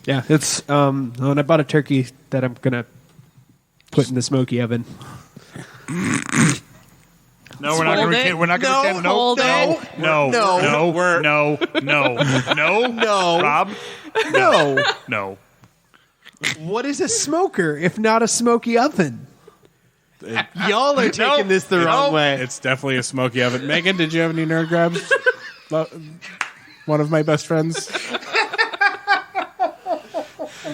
Yeah, it's and I bought a turkey that I'm gonna put in the smoky oven. No, we're not going to. We're not going to. Hold it. No. Rob, no. What is a smoker if not a smoky oven? Y'all are taking this the wrong way. It's definitely a smoky oven. Meghan, did you have any nerd grabs? One of my best friends.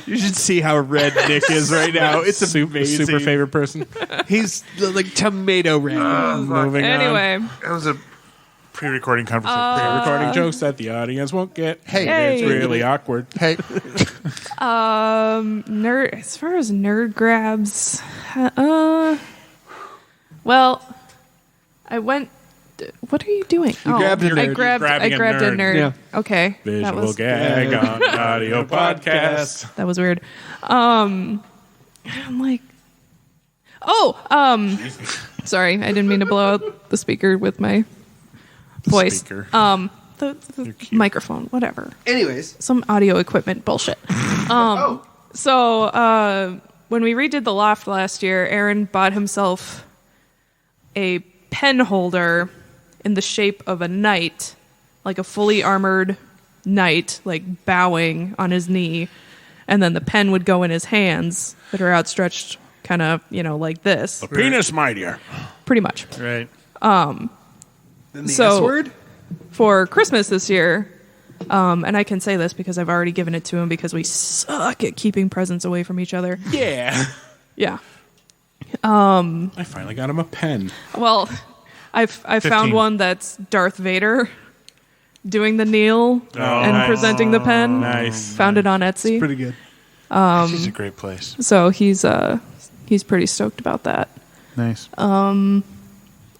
You should see how red Nick is right now. It's amazing. Super favorite person. He's like tomato red. Moving on. Anyway, That was a pre-recording conversation. Recording jokes that the audience won't get. Hey. It's really awkward. Hey, nerd. As far as nerd grabs, well, I went. What are you doing? grabbed a nerd. I grabbed a nerd. Yeah. Okay, Visual gag on audio podcast. that was weird. I'm like, sorry, I didn't mean to blow out the speaker with my voice. Speaker. The microphone, whatever. Anyways, Some audio equipment bullshit. So when we redid the loft last year, Aaron bought himself a pen holder in the shape of a knight, like a fully armored knight, like bowing on his knee, and then the pen would go in his hands that are outstretched, kind of, like this, A penis mightier. pretty much. right. then the So- S word. For Christmas this year, and I can say this because I've already given it to him because we suck at keeping presents away from each other. Yeah. Yeah. I finally got him a pen. Well, I found one that's Darth Vader doing the kneel and nice. presenting the pen. Nice. Found it on Etsy. Pretty good. It's a great place. So he's pretty stoked about that. Nice. I'm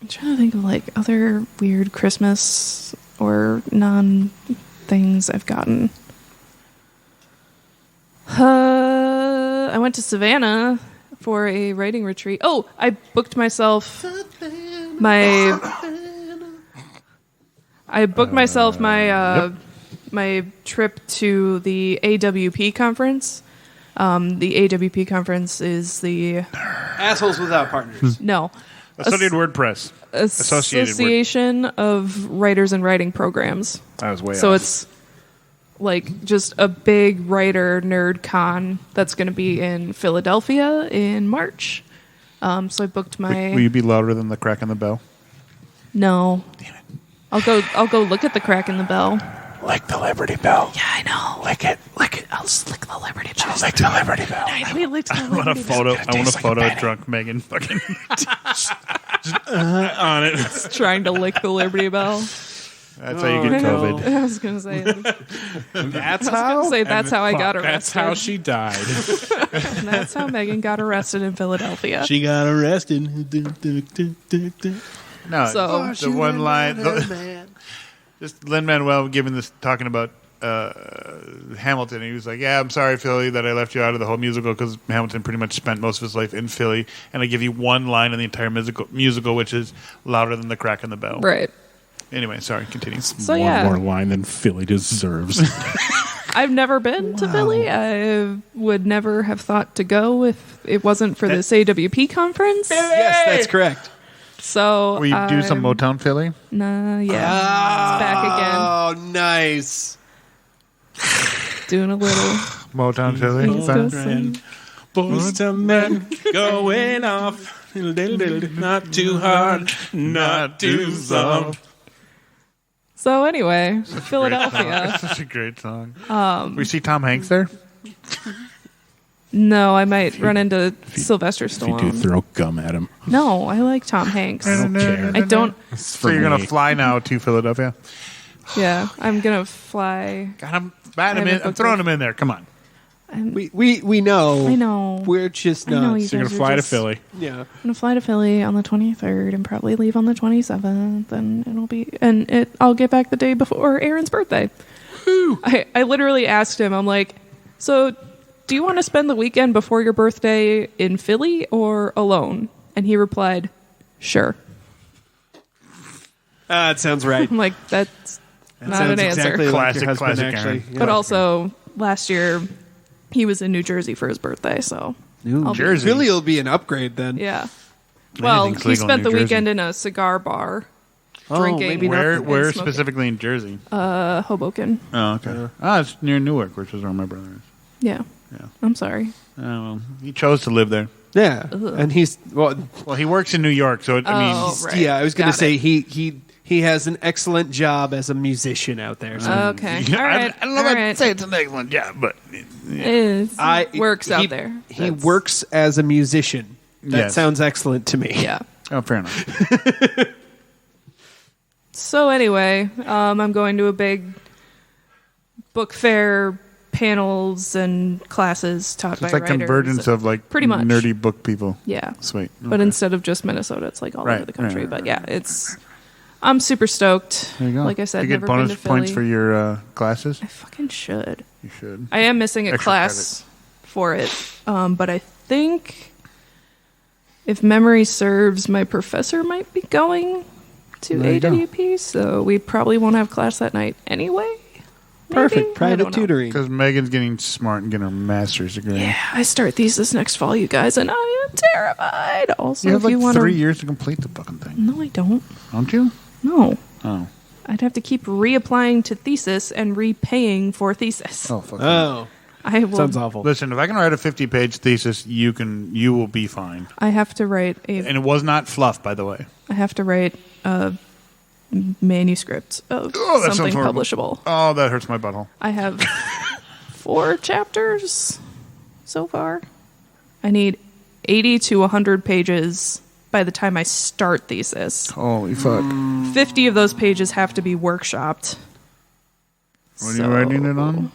trying to think of like other weird Christmas or non things I've gotten. I went to Savannah for a writing retreat. Oh, I booked myself my my trip to the AWP conference. The AWP conference is the Assholes without partners. no Associated WordPress. Associated Association of Writers and Writing Programs. That was way So off. it's like just a big writer nerd con that's going to be in Philadelphia in March. So I booked my Will you be louder than the crack in the bell? no. Damn it! I'll go look at the crack in the bell. Like the Liberty Bell. Yeah, I know. Lick it. I'll just lick the Liberty Bell. Lick the Liberty Bell. I licked the I want a Liberty Bell. photo. I want a photo of drunk Megan fucking. On it. Trying to lick the Liberty Bell. That's how you get COVID. I was gonna say. That's I was gonna say that's how I got arrested. That's how she died. That's how Megan got arrested in Philadelphia. She got arrested. No, So- the one line. Just Lin-Manuel giving this talking about Hamilton. He was like, "Yeah, I'm sorry, Philly, that I left you out of the whole musical because Hamilton pretty much spent most of his life in Philly, and I give you one line in the entire musical, which is louder than the crack in the bell." Right. Anyway, sorry. Continue. So One yeah, more line than Philly deserves. I've never been to Philly. I would never have thought to go if it wasn't for this AWP conference. Yes, that's correct. So Will you do some Motown Philly? Nah, yeah, it's back Oh, nice. again. Doing a little. Motown Philly. Please Fine. go sing. Boys to men going off. Not too hard, not too soft. So anyway, Philadelphia. Such a great song. We see Tom Hanks there. No, I might run into Sylvester If you Stallone. do throw gum at him, No, I like Tom Hanks. I don't care. I don't. So you're gonna fly now to Philadelphia? Yeah, I'm gonna fly. Got him. Batting him I in. haven't I'm booked throwing it. him in there. Come on. We know. I know. We're just I know not. you So you're guys gonna are fly to just- Philly. Yeah. I'm gonna fly to Philly on the 23rd and probably leave on the 27th, and it'll be I'll get back the day before Aaron's birthday. I literally asked him. I'm like, so do you want to spend the weekend before your birthday in Philly or alone? And he replied, sure. That sounds right. I'm like, that's not Sounds an answer. exactly like Classic, your husband, classic actually. Aaron. Yeah. But also last year he was in New Jersey for his birthday, so New I'll be- Jersey. Philly will be an upgrade then. yeah. Well, Anything's he legal in spent the New Jersey. weekend in a cigar bar, Oh, drinking. maybe not. Where smoking. specifically in Jersey? Hoboken. Oh, okay. It's near Newark, which is where my brother is. Yeah. Yeah. I'm sorry. Oh, well, he chose to live there. Yeah, and he's well. Well, he works in New York, so I mean, Oh, right. Yeah, I was going to Got say it. he has an excellent job as a musician out there. So Okay. All right. I don't know All if right. I'd say it's an excellent job, but It works he- out there. He That's- works as a musician. That Yes. sounds excellent to me. Yeah. oh, fair enough. So anyway, I'm going to a big book fair, panels and classes taught So it's by like writers. convergence of like Pretty much. nerdy book people. Yeah. Sweet. But Okay. instead of just Minnesota, it's like all Right, over the country. right, But right, yeah, I'm super stoked. There you go. Like I said, you get never bonus been to points Philly. for your classes. I fucking should. You should. I am missing a Extra class for it, but I think if memory serves, my professor might be going to There you go. AWP, so we probably won't have class that night anyway. Maybe? Perfect. I Private don't know. tutoring. Because Megan's getting smart and getting her master's degree. Yeah, I start these this next fall, you guys, and I am terrified. Also, You have if like you want 3 years to complete the fucking thing, No, I don't. don't you? No. Oh. I'd have to keep reapplying to thesis and repaying for thesis. Oh, fuck. Oh, I will. sounds awful. Listen, if I can write a 50-page thesis, you will be fine. I have to write And it was not fluff, by the way. I have to write a manuscript of Oh, that something sounds horrible. publishable. Oh, that hurts my butthole. I have 4 chapters so far. I need 80 to 100 pages by the time I start thesis. Holy fuck. 50 of those pages have to be workshopped. What are you writing it on?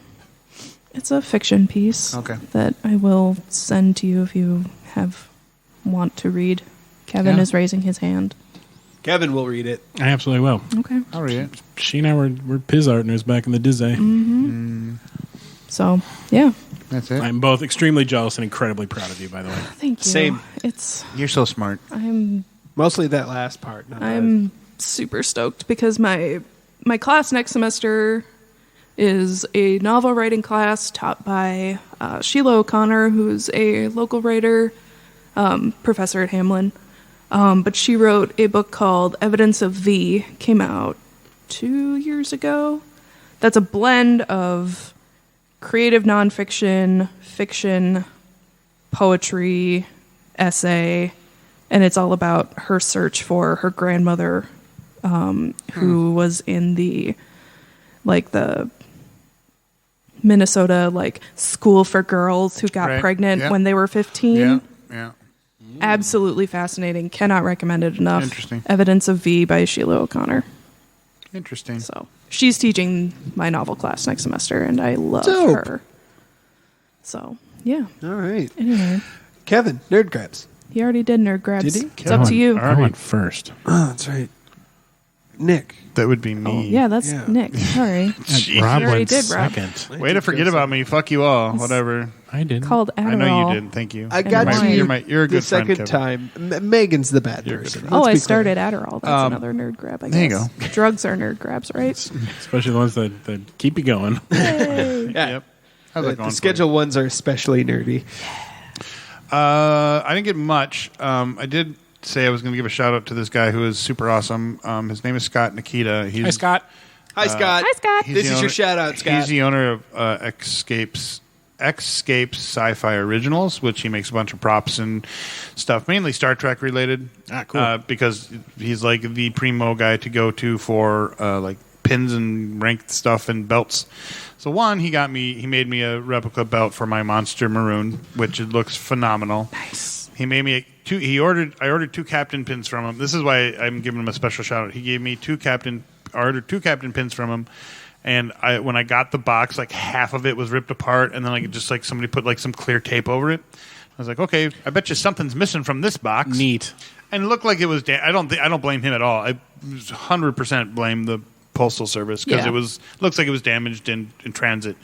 It's a fiction piece Okay. that I will send to you if you want to read. Kevin Yeah. is raising his hand. Kevin will read it. I absolutely will. Okay. I'll read it. She and I were Piz Artners back in the Disney. So, yeah. That's it. I'm both extremely jealous and incredibly proud of you, by the way. Thank you. Same. You're so smart. Mostly that last part. Not I'm super stoked because my class next semester is a novel writing class taught by Sheila O'Connor, who's a local writer, professor at Hamlin. But she wrote a book called Evidence of V, came out 2 years ago. That's a blend of creative nonfiction, fiction, poetry, essay, and it's all about her search for her grandmother, who was in the Minnesota school for girls who got Right. pregnant Yeah. when they were 15. Yeah. Yeah. Absolutely fascinating. Cannot recommend it enough. Interesting. Evidence of V by Sheila O'Connor. Interesting. So she's teaching my novel class next semester, and I love Dope. her. So yeah. All right. Anyway, Kevin, nerd grabs. he already did nerd grabs. Did he? It's up to you. I went first. Oh, that's right. Nick. That would be me. Oh, yeah, that's Yeah. Nick. Sorry. Jeez. Rob You already went did, Rob. second. Way to forget about me. Fuck you all. Whatever. I didn't. Called Adderall. I know you didn't. Thank you. I got wine. you. You're a the good friend, second Kevin. time. Megan's the bad You're a good person. friend. Oh, Let's I be started Adderall. That's another nerd grab, I guess. there you go. Drugs are nerd grabs, right? Especially the ones that keep you going. clear. Yeah. Yep. How's The, that going? the schedule ones are especially nerdy. I didn't get much. I did say I was going to give a shout out to this guy who is super awesome. His name is Scott Nikita. He's, Hi, Scott. Hi, Scott. Hi, Scott. he's This the is owner- your shout out, Scott. He's the owner of Xscapes Sci-Fi Originals, which he makes a bunch of props and stuff, mainly Star Trek related. Ah, cool. Because he's like the primo guy to go to for like pins and ranked stuff and belts. So he made me a replica belt for my Monster Maroon, which it looks phenomenal. Nice. He made me I ordered 2 captain pins from him. This is why I'm giving him a special shout out. He gave me I ordered 2 captain pins from him. And when I got the box, like half of it was ripped apart, and then somebody put like some clear tape over it. I was like, okay, I bet you something's missing from this box. Neat. And it looked like it was. I don't blame him at all. I 100% blame the postal service because Yeah. looks like it was damaged in transit,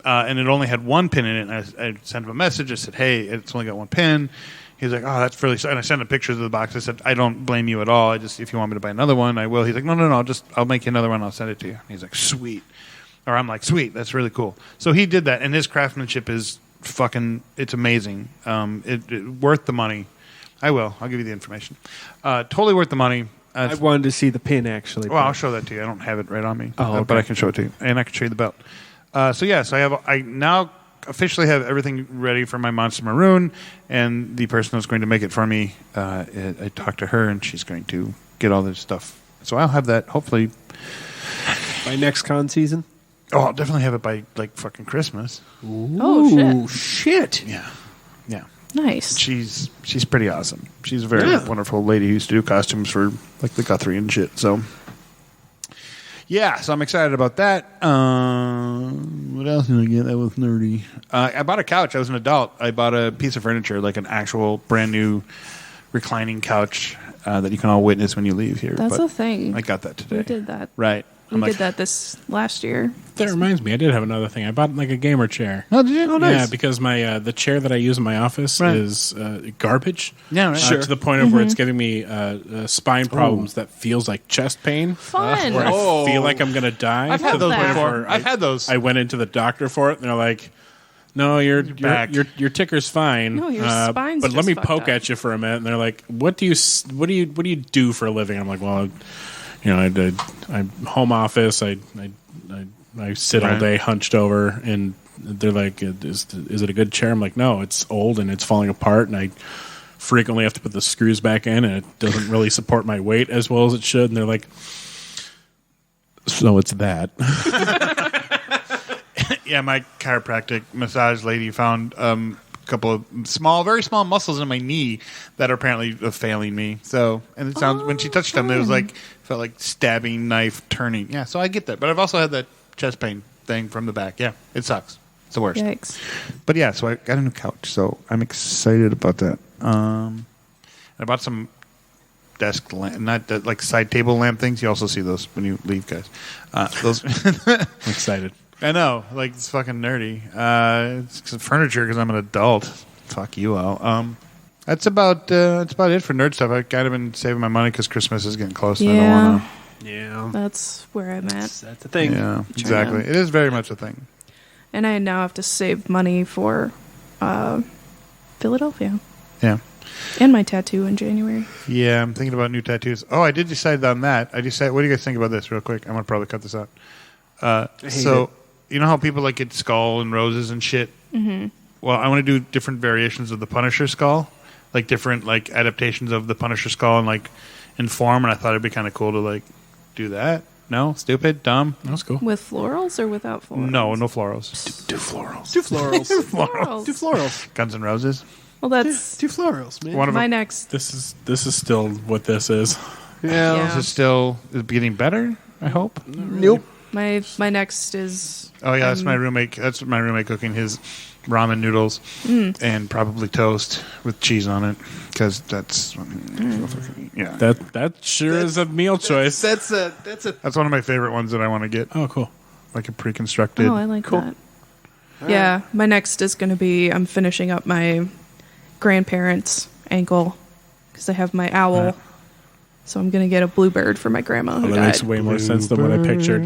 and it only had 1 pin in it. And I sent him a message. I said, hey, it's only got 1 pin. He's like, oh, that's really. And I sent him pictures of the box. I said, I don't blame you at all. If you want me to buy another one, I will. He's like, no, I'll make you another one. I'll send it to you. And he's like, sweet. Or I'm like, sweet. That's really cool. So he did that, and his craftsmanship is it's amazing. It worth the money. I'll give you the information. Totally worth the money. I wanted to see the pin, actually. Well, I'll show that to you. I don't have it right on me. Oh, okay. But I can show it to you. And I can show you the belt. I now officially have everything ready for my Monster Maroon, and the person who's going to make it for me, I talked to her, and she's going to get all this stuff. So I'll have that hopefully by next con season. Oh, I'll definitely have it by like fucking Christmas. Oh, shit! Yeah. Nice. She's pretty awesome. She's a very wonderful lady who used to do costumes for like the Guthrie and shit. So yeah, so I'm excited about that. What else did I get that was nerdy? I bought a couch. I was an adult. I bought a piece of furniture, like an actual brand new reclining couch that you can all witness when you leave here. That's a thing. I got that today. We did that. Right. We did that this last year. That reminds me, I did have another thing. I bought like a gamer chair. Oh, did you? Oh, nice. Yeah, because my the chair that I use in my office is garbage. Yeah, right. To the point of where it's giving me spine problems that feels like chest pain. Fun. Where I feel like I'm going to die. I've had those that. before. I've had those. I went into the doctor for it, and they're like, "No, your ticker's fine. No, your spine's but let just me fucked poke up." at you for a minute." And they're like, "What do you do for a living?" I'm like, "Well, I'm home office. I sit all day hunched over." And they're like, "Is it a good chair?" I'm like, "No, it's old and it's falling apart, and I frequently have to put the screws back in, and it doesn't really support my weight as well as it should." And they're like, "So it's that." Yeah, my chiropractic massage lady found a couple of very small muscles in my knee that are apparently failing me. So, and it sounds when she touched them, it was like felt like stabbing knife turning. Yeah, so I get that, but I've also had that chest pain thing from the back. Yeah, it sucks. It's the worst. Yikes. But yeah, so I got a new couch, so I'm excited about that. I bought some desk lamp, not like side table lamp things. You also see those when you leave, guys. Those. I'm excited. I know, like it's fucking nerdy. It's furniture because I'm an adult. Fuck you all. That's about it for nerd stuff. I've kind of been saving my money because Christmas is getting close. And I don't want to. Yeah, That's where I'm at. that's the thing. Yeah, exactly. It is very much a thing. And I now have to save money for Philadelphia. Yeah. And my tattoo in January. Yeah, I'm thinking about new tattoos. Oh, I did decide on that. What do you guys think about this real quick? I'm going to probably cut this out. So, you know how people like get skull and roses and shit? Mm-hmm. Well, I want to do different variations of the Punisher skull. Like different like adaptations of the Punisher skull and like in form. And I thought it'd be kind of cool to like do that. No? Stupid? Dumb? That's cool. With florals or without florals? No florals. Do florals. Two florals. Florals. Two florals. Guns N' Roses. Well, that's Two florals, man. One of my them. next. This is still what this is. Yeah. Is it getting better? I hope. Nope. My next is. Oh yeah, that's my roommate. That's my roommate cooking his ramen noodles and probably toast with cheese on it because that's yeah. That sure is a meal choice. That's That's one of my favorite ones that I want to get. Oh, cool. Like a pre-constructed. Oh, I like that. Yeah, my next is going to be I'm finishing up my grandparents' ankle because I have my owl. So I'm going to get a bluebird for my grandma who That died. makes way more sense than what I pictured.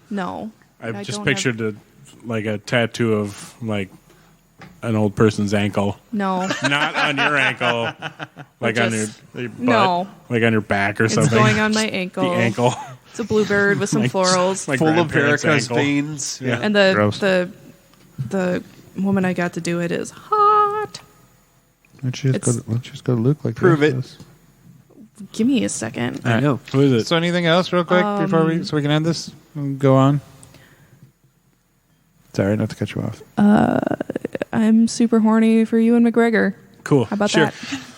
No. I've I just don't pictured a tattoo of like an old person's ankle, No. not on your ankle, like on Just- your butt, No. like on your back or It's something. going on my ankle. The ankle, It's a bluebird with some florals. my full of grandparents' varicose ankle. veins. Yeah. And Gross. the woman I got to do it is hot. Why don't you just go to Luke like Prove this? Give me a second. I know. Who is it? So anything else real quick before we can end this and go on? Sorry, not to cut you off. I'm super horny for you and McGregor. Cool. How about Sure. that?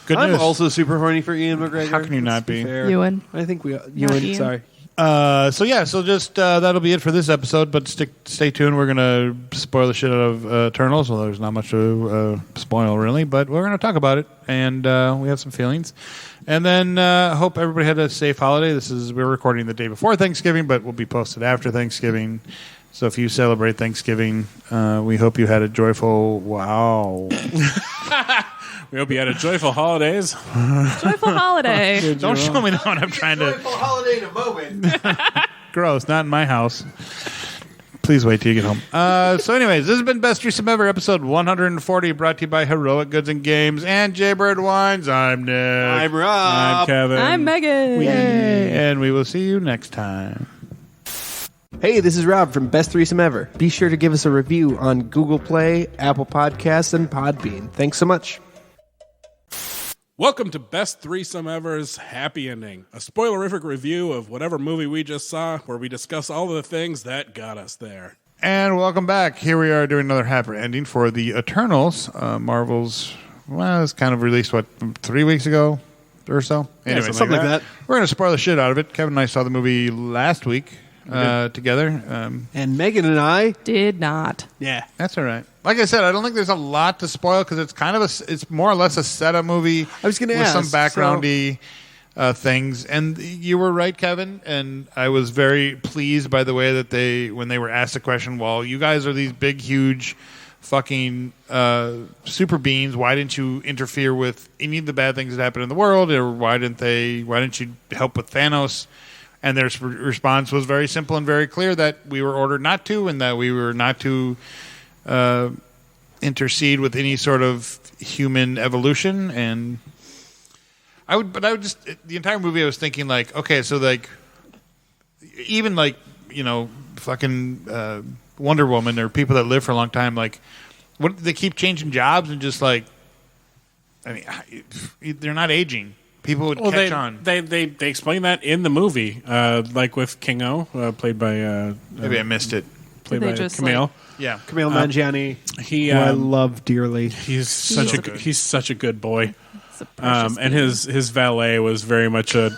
Good I'm news. also super horny for Ian McGregor. How can you not Let's be? fair. Ewan. I think we. Ewan. Ian. Sorry. So that'll be it for this episode. But stay tuned. We're gonna spoil the shit out of Eternals. Well, there's not much to spoil really, but we're gonna talk about it, and we have some feelings. And then hope everybody had a safe holiday. We're recording the day before Thanksgiving, but will be posted after Thanksgiving. So if you celebrate Thanksgiving, we hope you had a joyful We hope you had a joyful holidays. Joyful holiday. Don't show me that when I'm trying to. holiday in a moment. Gross. Not in my house. Please wait till you get home. So anyways, this has been Best Threesome Ever, episode 140, brought to you by Heroic Goods and Games and Jaybird Wines. I'm Nick. I'm Rob. I'm Kevin. I'm Megan. Yay. And we will see you next time. Hey, this is Rob from Best Threesome Ever. Be sure to give us a review on Google Play, Apple Podcasts, and Podbean. Thanks so much. Welcome to Best Threesome Ever's Happy Ending, a spoilerific review of whatever movie we just saw, where we discuss all of the things that got us there. And welcome back. Here we are doing another happy ending for the Eternals. Marvel's, well, it's kind of released, 3 weeks ago or so? Anyway, something like that. We're going to spoil the shit out of it. Kevin and I saw the movie last week together. And Megan and I... Did not. Yeah. That's all right. Like I said, I don't think there's a lot to spoil because it's kind of it's more or less a setup movie. I was going to with ask. some backgroundy things. And you were right, Kevin. And I was very pleased by the way that when they were asked the question, well, you guys are these big, huge fucking super beings. Why didn't you interfere with any of the bad things that happened in the world? Or why didn't you help with Thanos? And their response was very simple and very clear, that we were ordered not to, and that we were not to intercede with any sort of human evolution. And I would just, the entire movie I was thinking like, okay, so like even like, you know, fucking Wonder Woman or people that live for a long time, like what, they keep changing jobs and just like, I mean, they're not aging. People would catch on. They explain that in the movie, like with Kingo, played by Maybe I missed it. played Did they by just, Camille. Yeah. Camille Nanjiani, He who I love dearly. he's such a good boy. It's a precious And his valet was very much a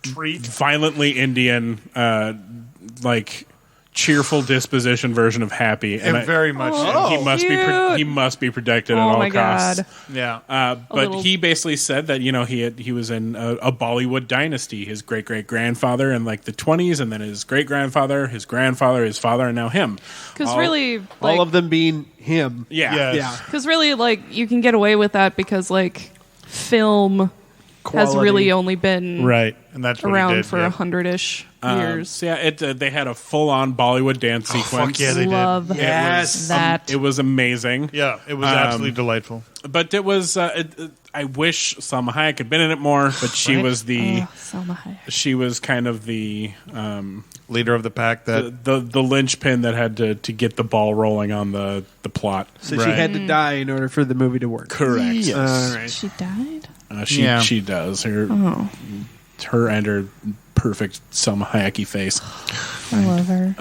violently Indian, like cheerful disposition version of Happy, And very much. he must be protected at Oh all my costs. God. Yeah. But he basically said that, you know, he was in a Bollywood dynasty. His great grandfather in like the 1920s, and then his great grandfather, his grandfather, his father, and now him. Because really, like, All of them being him. Yeah, Yes. Yeah. because really, like, you can get away with that because like film has Quality. really only been Right. And that's what he around did, for yeah. 100-ish years. So yeah, they had a full-on Bollywood dance sequence. Fuck yeah, they did. Love Yes. that. It was amazing. Yeah, it was absolutely delightful. But it was. I wish Salma Hayek had been in it more, but she was the. Salma Hayek. She was kind of the Leader of the pack that the linchpin that had to get the ball rolling on the plot. So Right. she had to die in order for the movie to work. Correct. All right. She died? She does her and her perfect Salma Hayek face. I love her.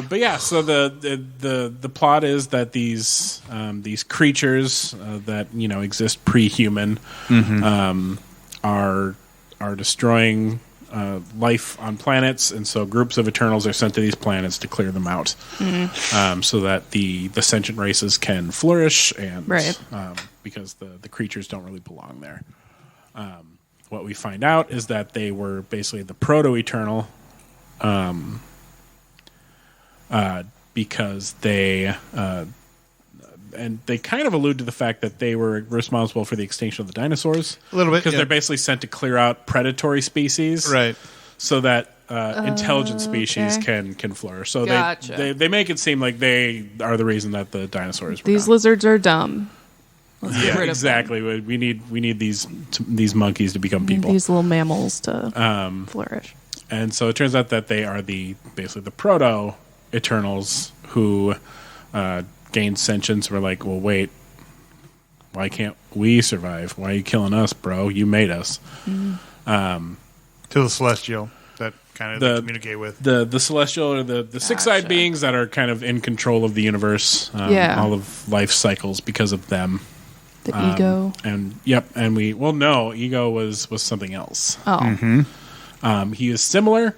But yeah, so the plot is that these creatures that, you know, exist pre-human are destroying life on planets, and so groups of Eternals are sent to these planets to clear them out, so that the sentient races can flourish, and Right. Because the creatures don't really belong there. What we find out is that they were basically the proto-Eternal, because they and they kind of allude to the fact that they were responsible for the extinction of the dinosaurs. A little bit, because yeah. they're basically sent to clear out predatory species, right. so that intelligent species okay. can flourish. So Gotcha. they make it seem like they are the reason that the dinosaurs were These gone. lizards are dumb. Let's get Yeah, rid of them. exactly. We need these monkeys to become people. These little mammals to flourish. And so it turns out that they are basically the proto Eternals who gained sentience. We're like, well, wait, why can't we survive? Why are you killing us, bro? You made us. To the Celestial that kind of they communicate with. The Celestial or the six-eyed beings that are kind of in control of the universe, all of life cycles because of them. The ego. And Ego was something else. Oh. He is similar,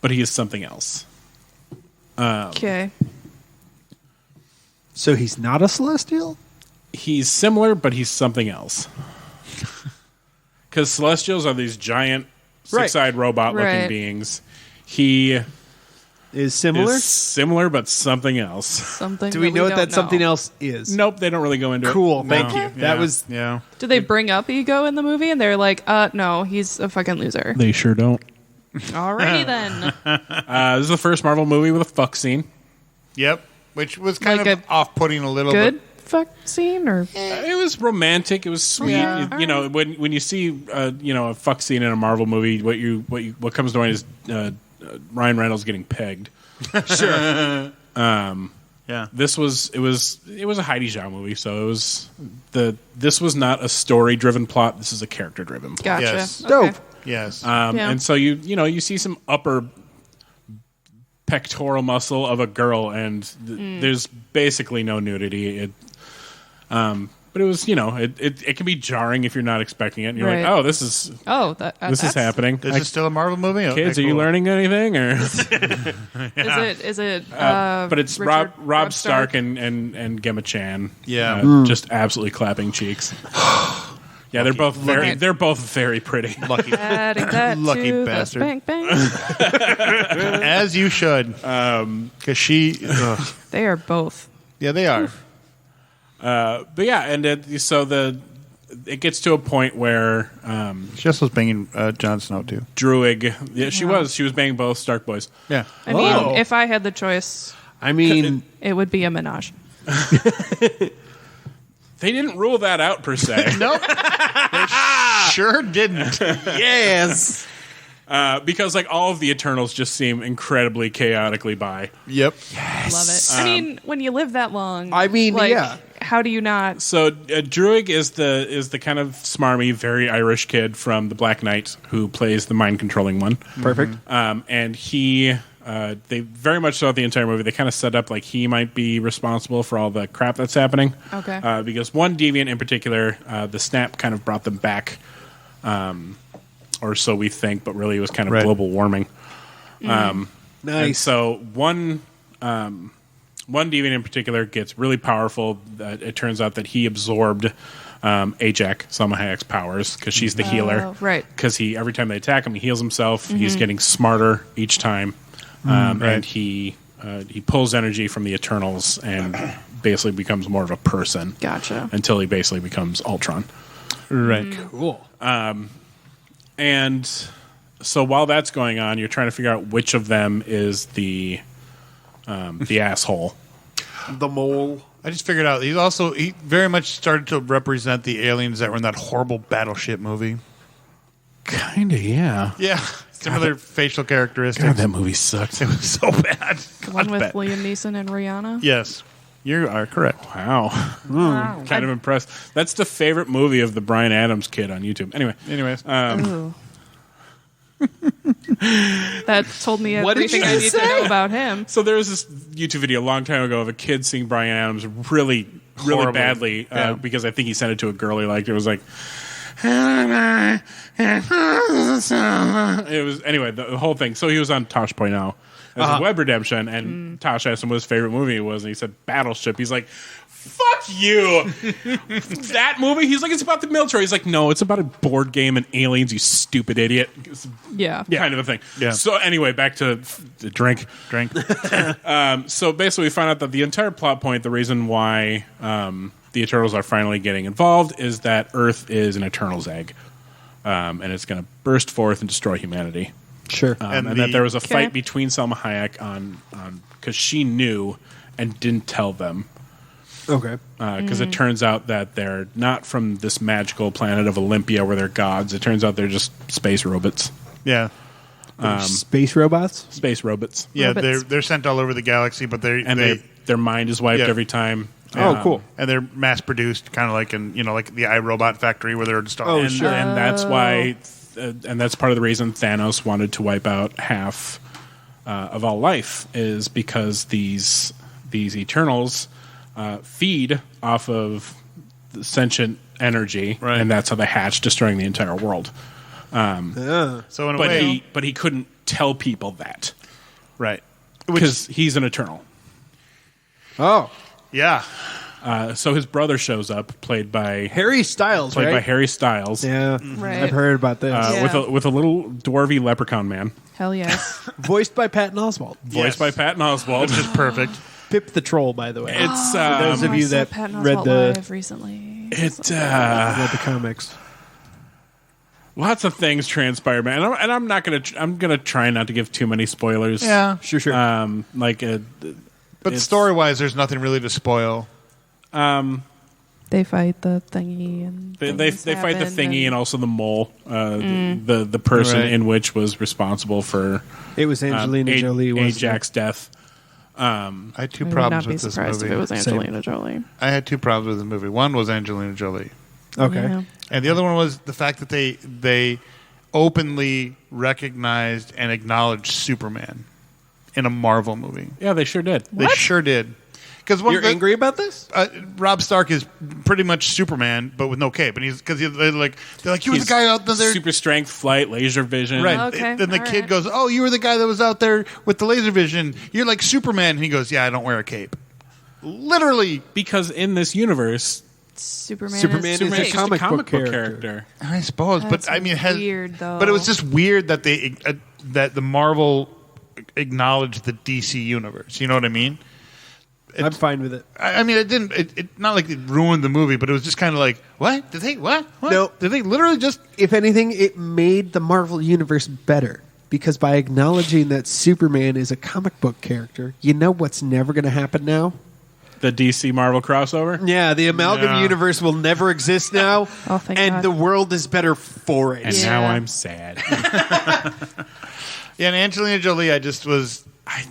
but he is something else. Okay. So he's not a Celestial? He's similar, but he's something else. Because Celestials are these giant six-eyed robot-looking Right. beings. He Is similar? is similar, but something else. Something. Do we know what don't that something know. else is? Nope, they don't really go into it. Cool. Thank No. you. That Yeah. was Yeah. Do they bring up ego in the movie? And they're like, no, he's a fucking loser. They sure don't. Alrighty then. This is the first Marvel movie with a fuck scene. Yep. Which was kind Like of a off-putting a little Good bit. fuck scene or It was romantic. It was sweet. Yeah. You know, when you see a fuck scene in a Marvel movie, what comes to mind is Ryan Reynolds getting pegged. sure. Yeah. This was a Heidi Zhao movie, so this was not a story driven plot. This is a character driven plot. gotcha. Yes. Okay. Dope. Yes. Yeah. And so you see some upper pectoral muscle of a girl, and there's basically no nudity. But it was, it can be jarring if you're not expecting it. And you're Right. like, oh, this is That's happening. This is still a Marvel movie? Okay, Kids, are you cool. learning anything? Or Is it? but it's Richard- Robb Stark and Gemma Chan. Yeah. Just absolutely clapping cheeks. Yeah, they're both very pretty. Lucky. Adding that Lucky to the bastard. spank bang. As you should. Because she... ugh. They are both. Yeah, they are. But yeah, and it gets to a point where She also was banging Jon Snow, too. Druid, yeah, she was banging both Stark boys. Yeah. I mean, if I had the choice, I mean, it would be a menage. They didn't rule that out per se. Nope. They sure didn't. yes. Because like all of the Eternals just seem incredibly chaotically bi. Yep. Love it. I mean, when you live that long, I mean, like, yeah. How do you not? So Druid is the kind of smarmy, very Irish kid from the Black Knight who plays the mind controlling one. Perfect. And he, they very much throughout the entire movie, they kind of set up like he might be responsible for all the crap that's happening. Okay. Because one deviant in particular, the snap kind of brought them back, or so we think, but really it was kind of Right. global warming. And Nice. so one deviant in particular gets really powerful. It turns out that he absorbed Ajak, Salma Hayek's powers, because she's the healer. right. Because every time they attack him, he heals himself. He's getting smarter each time, and he pulls energy from the Eternals and basically becomes more of a person. Gotcha. Until he basically becomes Ultron. Right. Cool. And so while that's going on, you're trying to figure out which of them is the asshole. The mole. I just figured out he very much started to represent the aliens that were in that horrible Battleship movie. Kinda, yeah. Yeah. Similar facial characteristics. God, that movie sucked. It was so bad. The one with bad. Liam Neeson and Rihanna. Yes. You are correct. Wow. Kind of impressed. That's the favorite movie of the Bryan Adams kid on YouTube. Anyways. Ooh. That told me What did everything you I need say? to know about him. So there was this YouTube video a long time ago of a kid seeing Bryan Adams really Horribly. badly Yeah. because I think he sent it to a girl he liked. It was like... It was anyway the whole thing. So he was on Tosh.0 as a web redemption, and Tosh asked him what his favorite movie was, and he said Battleship. He's like, "Fuck you!" That movie. He's like, "It's about the military." He's like, "No, it's about a board game and aliens. You stupid idiot." It's Yeah. kind of a thing. Yeah. So anyway, back to the drink. So basically, we find out that the entire plot point, the reason why the Eternals are finally getting involved, is that Earth is an Eternal's egg, and it's going to burst forth and destroy humanity. Sure. And And that the- there was a Okay. fight between Salma Hayek on because she knew and didn't tell them. Okay. Because it turns out that they're not from this magical planet of Olympia where they're gods. It turns out they're just space robots. Yeah. Space robots? Space robots. Yeah, Robots. they're sent all over the galaxy, but Their mind is wiped Yeah. every time. Oh, cool. and they're mass produced, kind of like in like the iRobot factory where they're just all Oh, And, sure. and that's why, and that's part of the reason Thanos wanted to wipe out half of all life, is because these Eternals feed off of the sentient energy, Right. and that's how they hatch, destroying the entire world. So in a way, But he couldn't tell people that right? because he's an Eternal. Oh. Yeah, So his brother shows up, played by Harry Styles, by right? Harry Styles, Yeah, Right. I've heard about this. Yeah. with a little dwarvy leprechaun man, Hell yes. Voiced by Patton Oswalt. voiced by Patton Oswalt. Which is perfect. Pip the Troll, by the way. It's those of I you saw that Patton read Oswalt the live recently. read the comics. lots of things transpire, man. And I'm not gonna. I'm gonna try not to give too many spoilers. Yeah. Sure. Like But It's- story-wise, there's nothing really to spoil. They fight the thingy and they fight the happen thingy and also the mole, the person Right. in which was responsible for It was Angelina Jolie. Was Ajax's death. I had two I would problems not be with this surprised movie. if it was Angelina Jolie. I had two problems with the movie. One was Angelina Jolie, Okay. Yeah. and the other one was the fact that they openly recognized and acknowledged Superman in a Marvel movie. Yeah, they sure did. They sure did. Because You're angry about this? Robb Stark is pretty much Superman, but with no cape, and they're like you were the He's guy out there. super strength, flight, laser vision. Right. Okay, Then the all kid right. goes, "Oh, you were the guy that was out there with the laser vision. You're like Superman." And he goes, "Yeah, I don't wear a cape." Literally, Because in this universe, Superman Superman is is a Superman's just comic a comic book book character. character. I suppose, That's but I mean, it has, weird, though. But it was just weird that they that the Marvel acknowledged the DC universe. You know what I mean? I'm fine with it. I mean, it didn't. It not like it ruined the movie, but it was just kind of like, what did they? What? No. Did they literally just? If anything, it made the Marvel Universe better. Because by acknowledging that Superman is a comic book character, you know what's never going to happen now? The DC Marvel crossover. Yeah, the amalgam Yeah. universe will never exist now. Oh, thank and God. the world is better for it. And Yeah. now I'm sad. Yeah, and Angelina Jolie, I just was.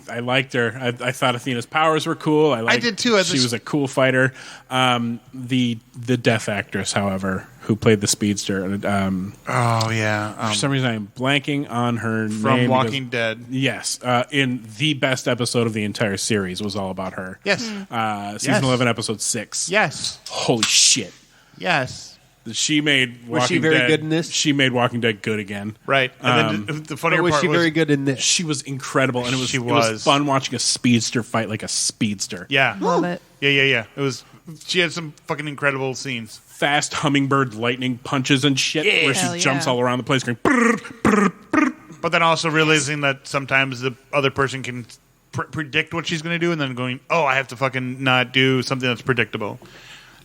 I liked her. I thought Athena's powers were cool. I did too. She was a cool fighter. The deaf actress, however, who played the speedster. Oh yeah, For some reason, I'm blanking on her from name. Walking Dead. Yes, in the best episode of the entire series was all about her. Yes, Hmm. Season Yes. 11, episode 6. yes, Holy shit. yes. She made Was she Walking very Dead, good in this? She made Walking Dead good again. Right. And then the funnier Or was part she was very good in this? She was incredible, and She it was was. fun watching a speedster fight like a speedster. Yeah, Love it. yeah. It was. She had some fucking incredible scenes. Fast hummingbird lightning punches and shit, where Hell she jumps yeah. all around the place going. "Brrr." But then also realizing that sometimes the other person can predict what she's going to do, and then going, "Oh, I have to fucking not do something that's predictable."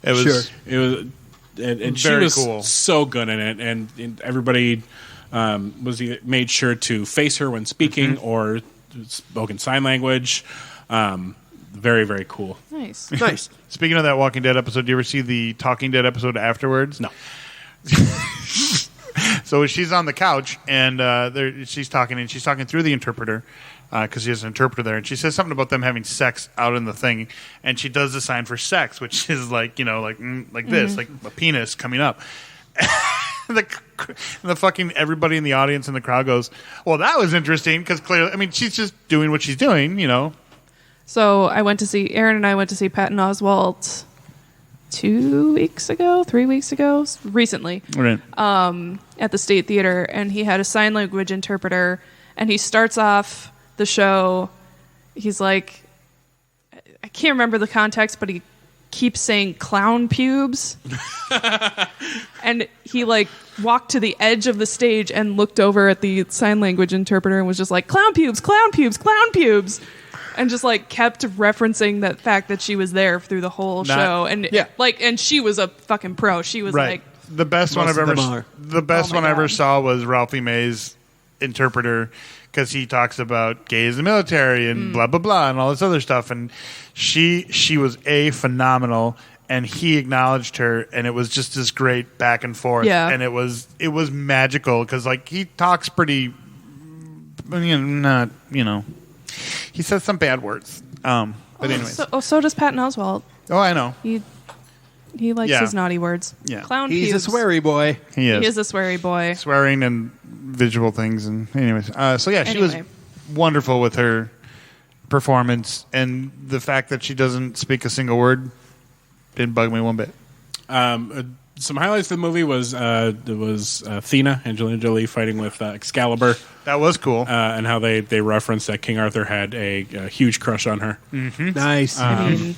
It was. Sure. It was, and she Very was cool. so good in it, and everybody made sure to face her when speaking or spoken sign language. Very, very cool. Nice. Nice. Speaking of that Walking Dead episode, do you ever see the Talking Dead episode afterwards? No. So she's on the couch and she's talking through the interpreter because she has an interpreter there, and she says something about them having sex out in the thing, and she does the sign for sex, which is like like this, like a penis coming up. the fucking everybody in the audience and the crowd goes, "Well, that was interesting," because clearly, I mean, she's just doing what she's doing, you know. So Aaron and I went to see Patton Oswalt 3 weeks ago, recently, Right. at the State Theater, and he had a sign language interpreter, and he starts off the show, he's like, I can't remember the context, but he keeps saying clown pubes. And he like walked to the edge of the stage and looked over at the sign language interpreter and was just like, clown pubes, clown pubes, clown pubes. And just like kept referencing that fact that she was there through the whole show. And Yeah. and she was a fucking pro. She was Right. like, The best one Most I've of ever them are. the best Oh my one I ever God. saw was Ralphie May's interpreter, because he talks about gays in the military and blah blah blah and all this other stuff, and she was phenomenal, and he acknowledged her, and it was just this great back and forth, Yeah. and it was magical because like he talks pretty, he says some bad words, but anyways, so does Patton Oswalt. I know He likes Yeah. his naughty words. Yeah. Clown He's pubes. a sweary boy. he is. He is a sweary boy. Swearing and visual things, and anyways, so yeah, she was Anyway. wonderful with her performance, and the fact that she doesn't speak a single word didn't bug me one bit. Some highlights for the movie was Athena, Angelina Jolie, fighting with Excalibur, That was cool. and how they referenced that King Arthur had a huge crush on her. Nice. I mean,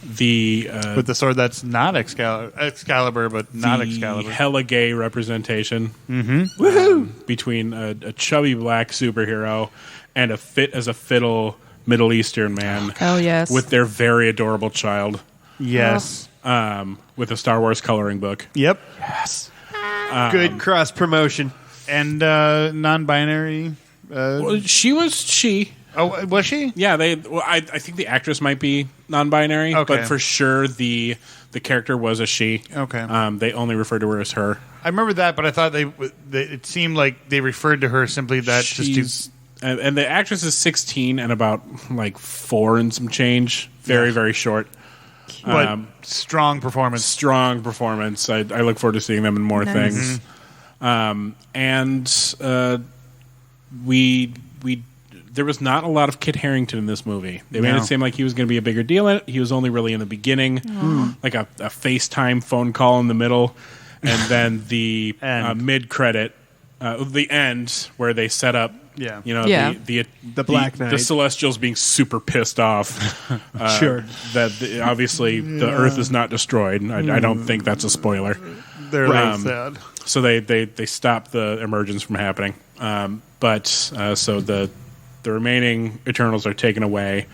with the sword that's not Excalibur, but not Excalibur. Hella gay representation between a chubby black superhero and a fit as a fiddle Middle Eastern man. Oh, yes. With their very adorable child. Yes. With a Star Wars coloring book. Yep. Yes. Good cross promotion. And non-binary. Well, she was she. Oh, was she? Yeah, I think the actress might be non-binary, Okay. but for sure the character was a she. Okay. They only referred to her as her. I remember that, but I thought it seemed like they referred to her simply that just and the actress is 16 and about like 4 and some change. Very, very short. but strong performance. Strong performance. I look forward to seeing them in more things. We there was not a lot of Kit Harington in this movie. They made it seem like he was going to be a bigger deal. He was only really in the beginning, like a FaceTime phone call in the middle, and then the mid-credit, the end where they set up. The Black Knight. The Celestials being super pissed off. Sure. Obviously the Earth is not destroyed. I don't think that's a spoiler. They're really sad. So they stop the emergence from happening. So the remaining Eternals are taken away,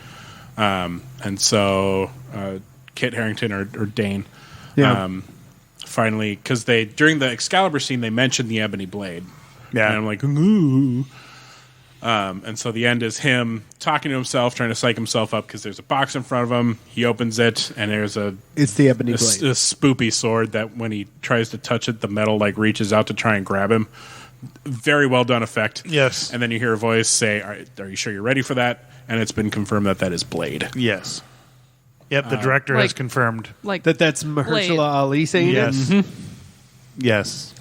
and so Kit Harington or Dane, finally, because during the Excalibur scene they mentioned the ebony blade, and I'm like, ooh. And so the end is him talking to himself, trying to psych himself up because there's a box in front of him. He opens it, and there's it's the ebony blade, a spoopy sword that when he tries to touch it, the metal like reaches out to try and grab him. Very well done effect. Yes. And then you hear a voice say, are you sure you're ready for that? And it's been confirmed that is Blade. Yes. Yep, the director has confirmed. Like that's Mahershala Ali saying yes. it? Yes.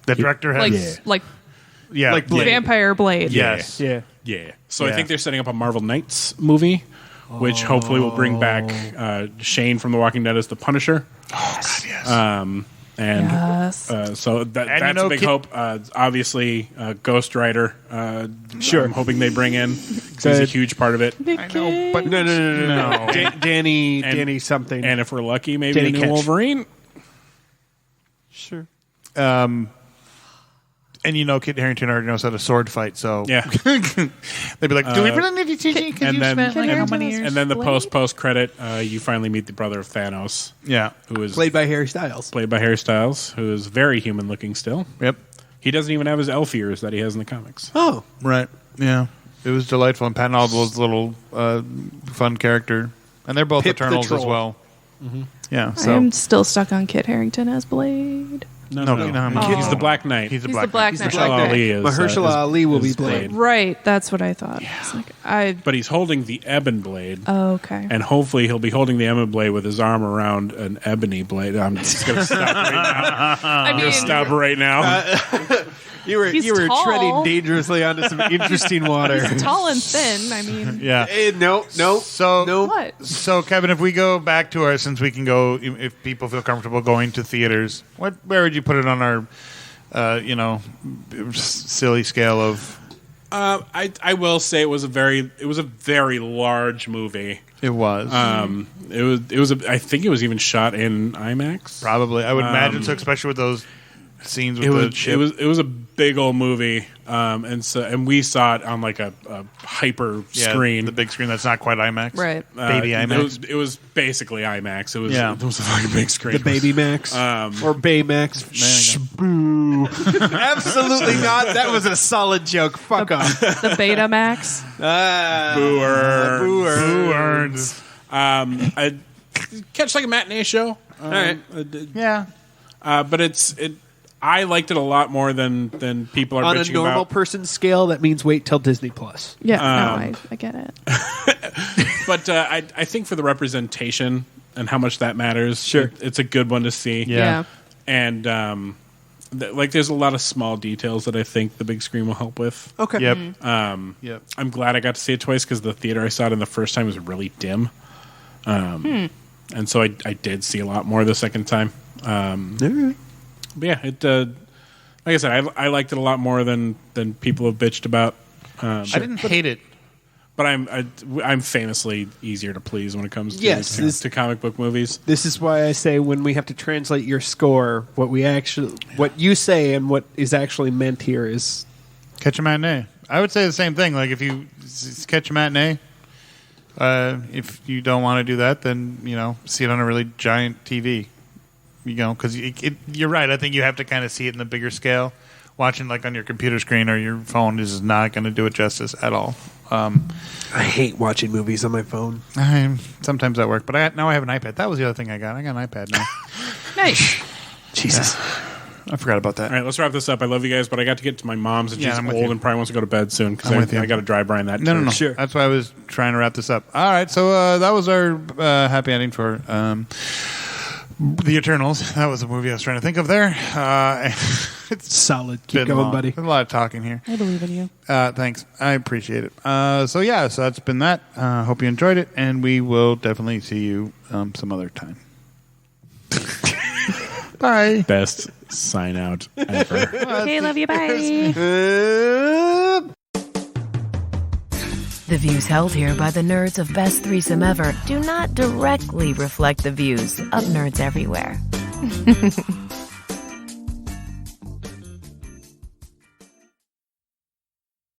The director has... like like Blade. Vampire Blade. Yes. Yeah. Yeah. So I think they're setting up a Marvel Knights movie, which hopefully will bring back Shane from The Walking Dead as the Punisher. Oh, God, yes. So that's a big hope. Obviously, Ghost Rider. Sure. I'm hoping they bring in because he's a huge part of it. I know, but No. Danny something. And if we're lucky, maybe Danny a new Ketch. Wolverine. Sure. And Kit Harington already knows how to sword fight, so Yeah. they'd be like, "Do we really need to CG? And then how many years?" and then the post credit, you finally meet the brother of Thanos, Yeah. who is Played by Harry Styles. who is very human looking still. Yep. He doesn't even have his elf ears that he has in the comics. Oh. Right. Yeah. It was delightful, and Patton Oswalt's little fun character, and they're both Pip the Eternals as Troll. well. Yeah. So I'm still stuck on Kit Harington as Blade. No. He's the Black Knight. He's the He's Black the Black Knight. Knight. Mahershala Ali is Mahershala Ali will be is Blade. Right, that's what I thought. It's like, But he's holding the ebon blade, oh, okay. and hopefully he'll be holding the ebon blade with his arm around an ebony blade. I'm just going to stop right now. I mean, Stop right now. You were He's treading tall. dangerously onto some interesting water. he's tall and thin. I mean, Yeah. No. So what? So, Kevin, if we go back to our, since we can go, if people feel comfortable going to theaters, where would you put it on our, silly scale of? I will say it was a very large movie. It was I think it was even shot in IMAX. probably. I would imagine so, especially with those scenes with the ship. It was a big old movie, and we saw it on like a hyper screen, the big screen that's not quite IMAX, Right. Baby IMAX. It was basically IMAX. It was a fucking big screen. The Baby Max. Or Baymax. Boo. Absolutely not. That was a solid joke. Fuck off. The Betamax. Boo-earns. I catch like a matinee show. All right. Yeah. But I liked it a lot more than people are On a bitching normal about. person's scale, that means wait till Disney Plus. Yeah, no, I get it. But I think for the representation and how much that matters, Sure. it's a good one to see. Yeah. And there's a lot of small details that I think the big screen will help with. Okay. Yep. Yep. I'm glad I got to see it twice because the theater I saw it in the first time was really dim. And so I did see a lot more the second time. But yeah, it like I said, I liked it a lot more than people have bitched about. I didn't hate it. But I'm famously easier to please when it comes to, to comic book movies. This is why I say when we have to translate your score, what you say and what is actually meant here is catch a matinee. I would say the same thing. Like if you catch a matinee, if you don't want to do that, then see it on a really giant TV. Because you're right. I think you have to kind of see it in the bigger scale. Watching like on your computer screen or your phone is not going to do it justice at all. I hate watching movies on my phone. Sometimes that works, but now I have an iPad. That was the other thing I got. I got an iPad now. Nice. Jesus. I forgot about that. All right, let's wrap this up. I love you guys, but I got to get to my mom's, and she's I'm with old you. and probably wants to go to bed soon because I got to drive Brian that. No. Sure. That's why I was trying to wrap this up. All right, so that was our happy ending for The Eternals. That was a movie I was trying to think of there. It's solid. Keep been going, long. buddy. There's a lot of talking here. I believe in you. Thanks. I appreciate it. So that's been that. Hope you enjoyed it, and we will definitely see you some other time. Bye. Best sign out ever. Okay, love you. Bye. The views held here by the nerds of Best Threesome Ever do not directly reflect the views of nerds everywhere.